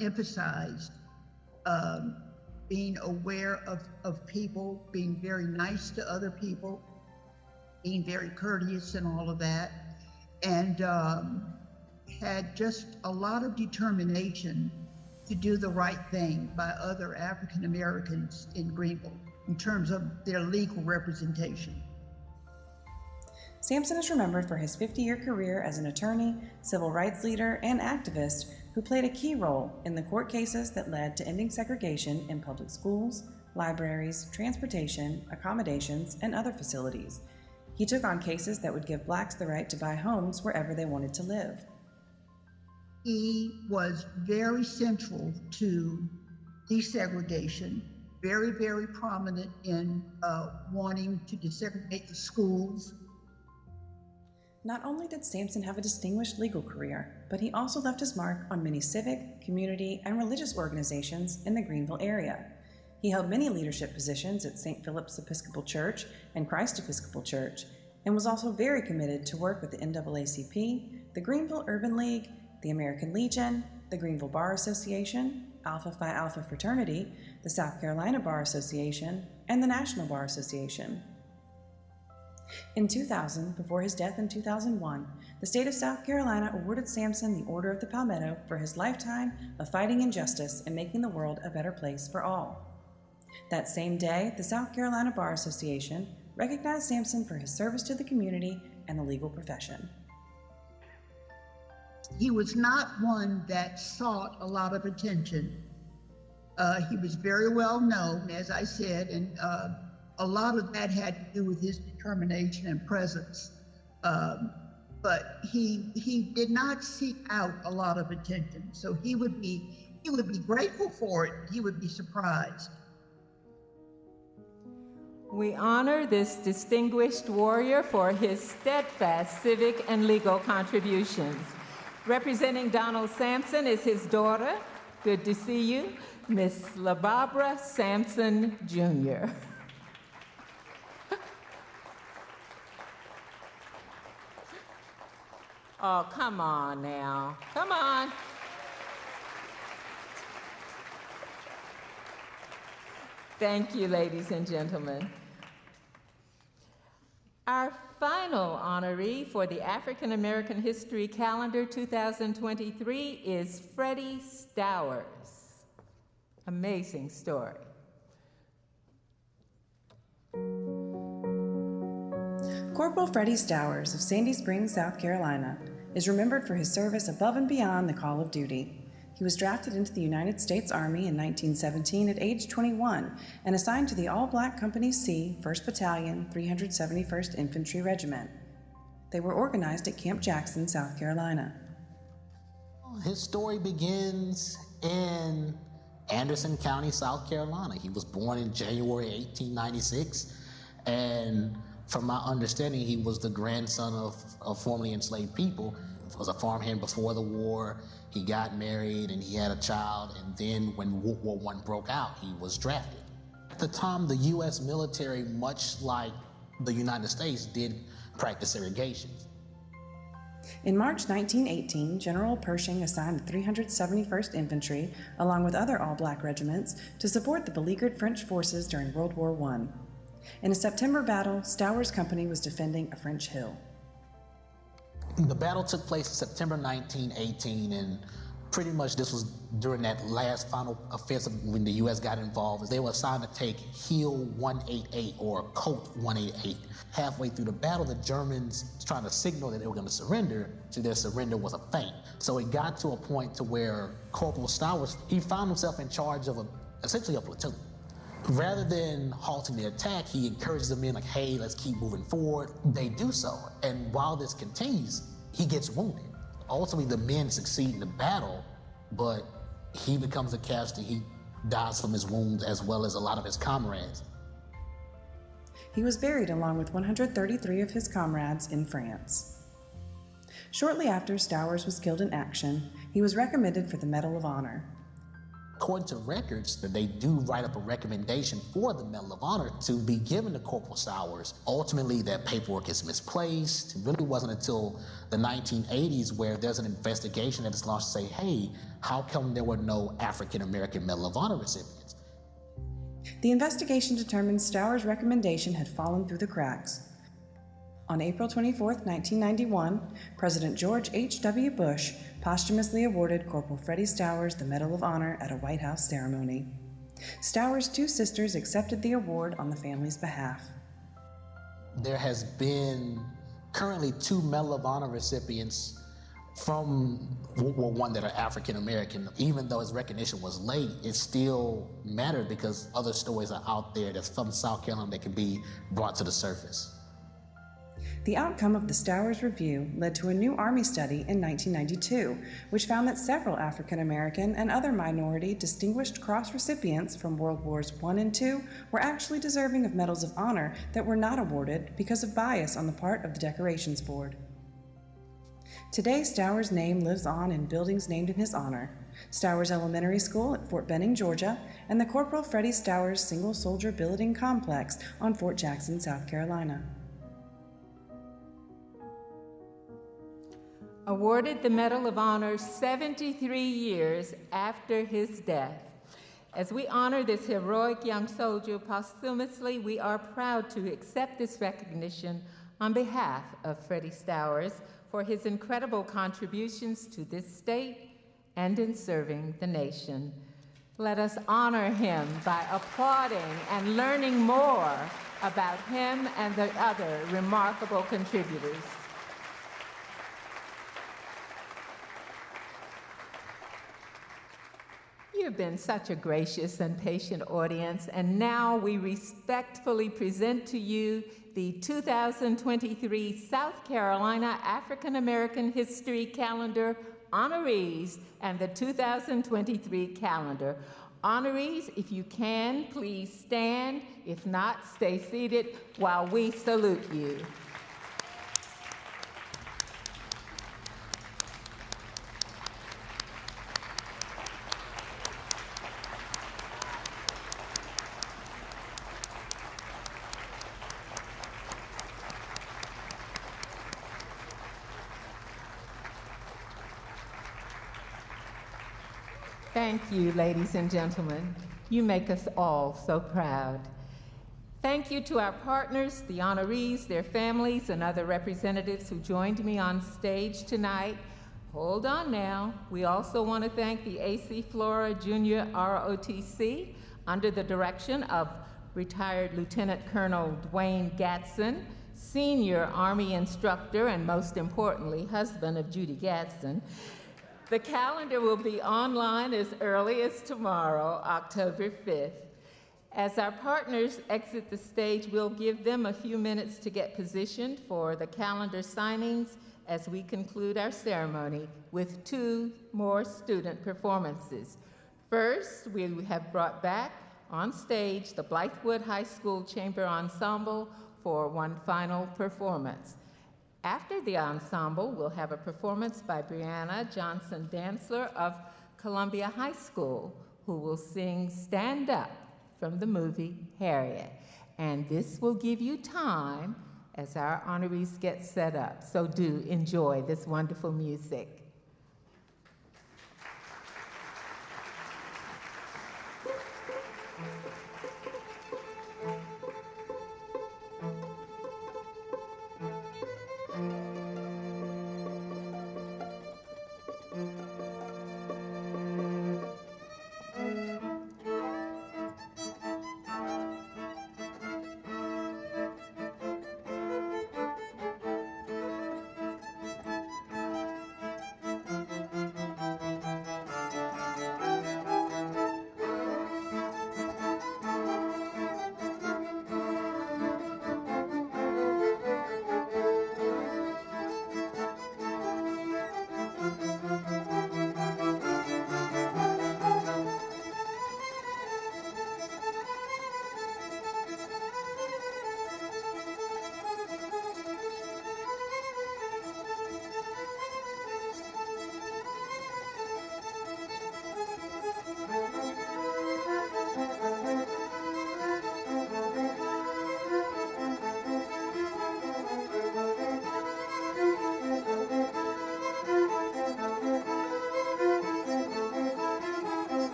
emphasized being aware of people, being very nice to other people, being very courteous and all of that, and had just a lot of determination to do the right thing by other African Americans in Greenville in terms of their legal representation. Sampson is remembered for his 50-year career as an attorney, civil rights leader, and activist who played a key role in the court cases that led to ending segregation in public schools, libraries, transportation, accommodations, and other facilities. He took on cases that would give Blacks the right to buy homes wherever they wanted to live. He was very central to desegregation, very, very prominent in wanting to desegregate the schools. Not only did Sampson have a distinguished legal career, but he also left his mark on many civic, community, and religious organizations in the Greenville area. He held many leadership positions at St. Philip's Episcopal Church and Christ Episcopal Church, and was also very committed to work with the NAACP, the Greenville Urban League, the American Legion, the Greenville Bar Association, Alpha Phi Alpha Fraternity, the South Carolina Bar Association, and the National Bar Association. In 2000, before his death in 2001, the state of South Carolina awarded Sampson the Order of the Palmetto for his lifetime of fighting injustice and making the world a better place for all. That same day, the South Carolina Bar Association recognized Sampson for his service to the community and the legal profession. He was not one that sought a lot of attention. He was very well known, as I said, and a lot of that had to do with his determination and presence. But he did not seek out a lot of attention. So he would be grateful for it. He would be surprised. We honor this distinguished warrior for his steadfast civic and legal contributions. Representing Donald Sampson is his daughter. Good to see you, Miss LaBarbara Sampson, Jr. Oh, come on now. Come on. Thank you, ladies and gentlemen. Our final honoree for the African American History Calendar 2023 is Freddie Stowers. Amazing story. Corporal Freddie Stowers of Sandy Springs, South Carolina, is remembered for his service above and beyond the call of duty. He was drafted into the United States Army in 1917 at age 21 and assigned to the All-Black Company C, 1st Battalion, 371st Infantry Regiment. They were organized at Camp Jackson, South Carolina. His story begins in Anderson County, South Carolina. He was born in January 1896, and from my understanding, he was the grandson of formerly enslaved people. He was a farmhand before the war. He got married and he had a child, and then when World War I broke out, he was drafted. At the time, the U.S. military, much like the United States, did practice segregation. In March 1918, General Pershing assigned the 371st Infantry, along with other all-black regiments, to support the beleaguered French forces during World War I. In a September battle, Stowers' company was defending a French hill. The battle took place in September 1918, and pretty much this was during that last final offensive when the U.S. got involved. They were assigned to take Hill 188 or Coat 188. Halfway through the battle, the Germans trying to signal that they were going to surrender. To their surrender was a feint. So it got to a point to where Corporal Stowers, he found himself in charge of essentially a platoon. Rather than halting the attack, he encourages the men like, hey, let's keep moving forward. They do so, and while this continues, he gets wounded. Ultimately, the men succeed in the battle, but he becomes a casualty. He dies from his wounds as well as a lot of his comrades. He was buried along with 133 of his comrades in France. Shortly after Stowers was killed in action, he was recommended for the Medal of Honor. According to records, they do write up a recommendation for the Medal of Honor to be given to Corporal Stowers. Ultimately, that paperwork is misplaced. It really wasn't until the 1980s where there's an investigation that is launched to say, hey, how come there were no African-American Medal of Honor recipients? The investigation determined Stowers' recommendation had fallen through the cracks. On April 24, 1991, President George H.W. Bush posthumously awarded Corporal Freddie Stowers the Medal of Honor at a White House ceremony. Stowers' two sisters accepted the award on the family's behalf. There has been currently 2 Medal of Honor recipients from World War I that are African American. Even though his recognition was late, it still mattered because other stories are out there that's from South Carolina that can be brought to the surface. The outcome of the Stowers Review led to a new Army study in 1992, which found that several African American and other minority Distinguished Cross recipients from World Wars I and II were actually deserving of Medals of Honor that were not awarded because of bias on the part of the Decorations Board. Today, Stowers' name lives on in buildings named in his honor. Stowers Elementary School at Fort Benning, Georgia, and the Corporal Freddie Stowers Single Soldier Billeting Complex on Fort Jackson, South Carolina. Awarded the Medal of Honor 73 years after his death. As we honor this heroic young soldier posthumously, we are proud to accept this recognition on behalf of Freddie Stowers for his incredible contributions to this state and in serving the nation. Let us honor him by applauding and learning more about him and the other remarkable contributors. You've been such a gracious and patient audience, and now we respectfully present to you the 2023 South Carolina African American History Calendar honorees and the 2023 calendar. Honorees, if you can, please stand. If not, stay seated while we salute you. Thank you, ladies and gentlemen. You make us all so proud. Thank you to our partners, the honorees, their families, and other representatives who joined me on stage tonight. Hold on now. We also want to thank the A.C. Flora Junior ROTC under the direction of retired Lieutenant Colonel Dwayne Gatson, senior Army instructor and most importantly, husband of Judy Gatson. The calendar will be online as early as tomorrow, October 5th. As our partners exit the stage, we'll give them a few minutes to get positioned for the calendar signings as we conclude our ceremony with 2 more student performances. First, we have brought back on stage the Blythewood High School Chamber Ensemble for one final performance. After the ensemble, we'll have a performance by Brianna Johnson-Dantzler of Columbia High School, who will sing Stand Up from the movie Harriet. And this will give you time as our honorees get set up. So do enjoy this wonderful music.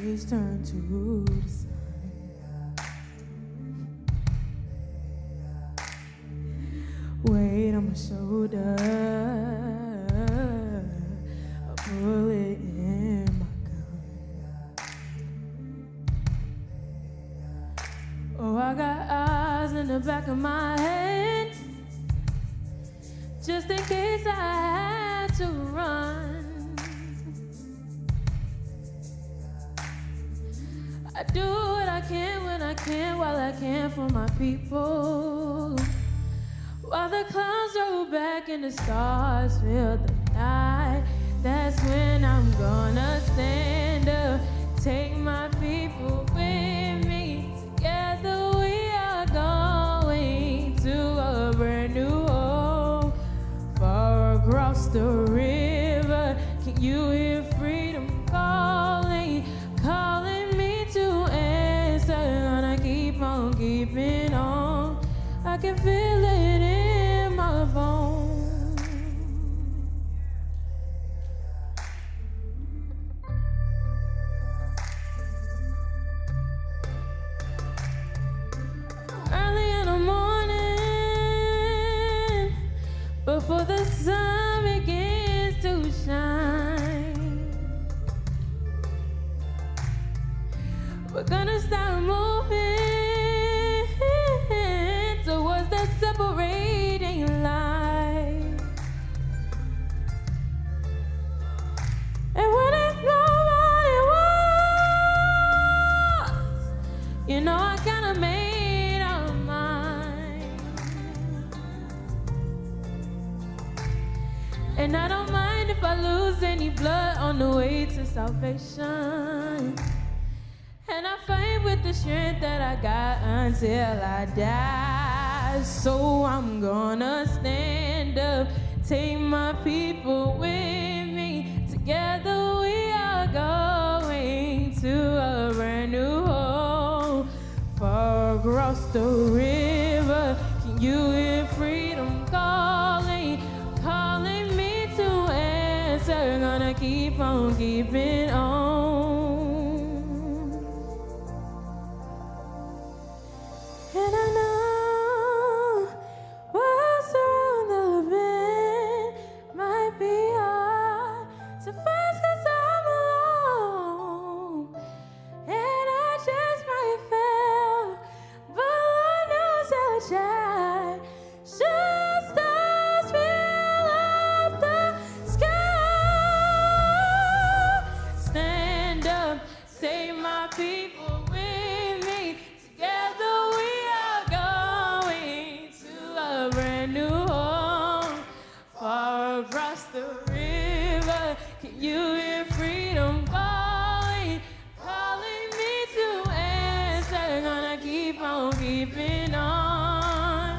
face turned to the sun. Weight on my shoulder, a bullet in my gun. Oh, I got eyes in the back of my head, just in case I had to run. I do what I can when I can, while I can for my people. While the clouds roll back and the stars fill the night, that's when I'm gonna stand up, take my people with me. Together we are going to a brand new home, far across the river. Can you hear freedom calling, calling me to answer? Gonna keep on keeping on. I can feel it in my bones. Early in the morning, before the sun begins to shine, we're gonna start moving towards the separating line. And when it's nobody wants, you know I kinda made up mine. And I don't mind if I lose any blood on the way to salvation. And I fight with the strength that I got until I die. So I'm gonna stand up, take my people with me. Together we are going to a brand new home, far across the river. Can you hear freedom calling, calling me to answer? Gonna keep on keeping on. And I know what's around the bend might be hard to face 'cause I'm alone. And I just might fail, but Lord knows I'll try. Should stars fill up the sky, stand up, save my people with me. Together we are going to a brand new home, far across the river. Can you hear freedom calling, calling me to answer? Gonna keep on keeping on.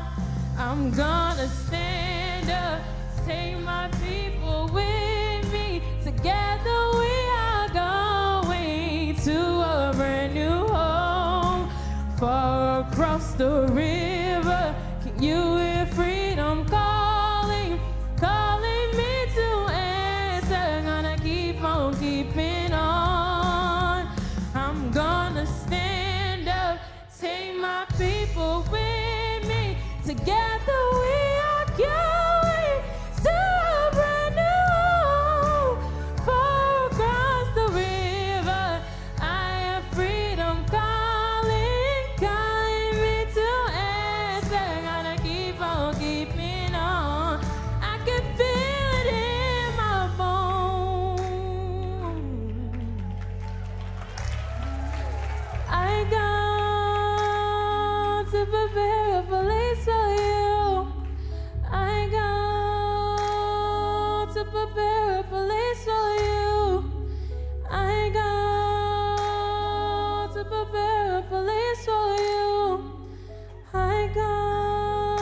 I'm gonna stand up, take my people with me. Together we are going to a brand new home, far across the river. Can you hear freedom calling, calling me to answer? Gonna keep on keeping on. I'm gonna stand up, take my people with me. Together we are going to a brand new home, far across the river. I have freedom calling, calling me to answer. Gonna keep on keeping on. I can feel it in my bones. I got to prepare a place for you. I got to prepare a place for you. I got to prepare a place for you. I got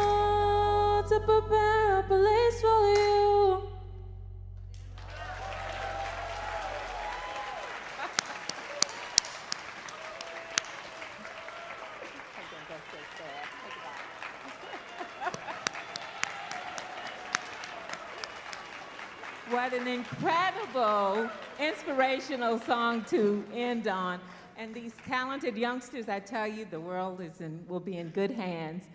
to prepare a place for you. What an incredible, inspirational song to end on. And these talented youngsters, I tell you, the world will be in good hands.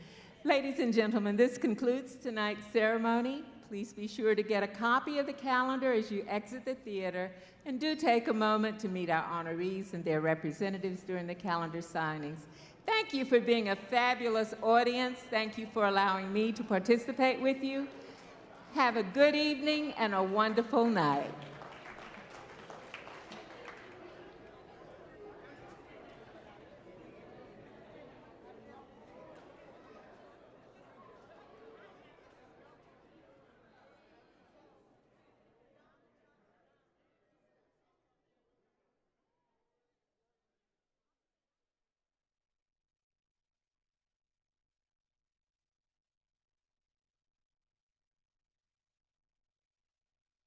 Ladies and gentlemen, this concludes tonight's ceremony. Please be sure to get a copy of the calendar as you exit the theater, and do take a moment to meet our honorees and their representatives during the calendar signings. Thank you for being a fabulous audience. Thank you for allowing me to participate with you. Have a good evening and a wonderful night.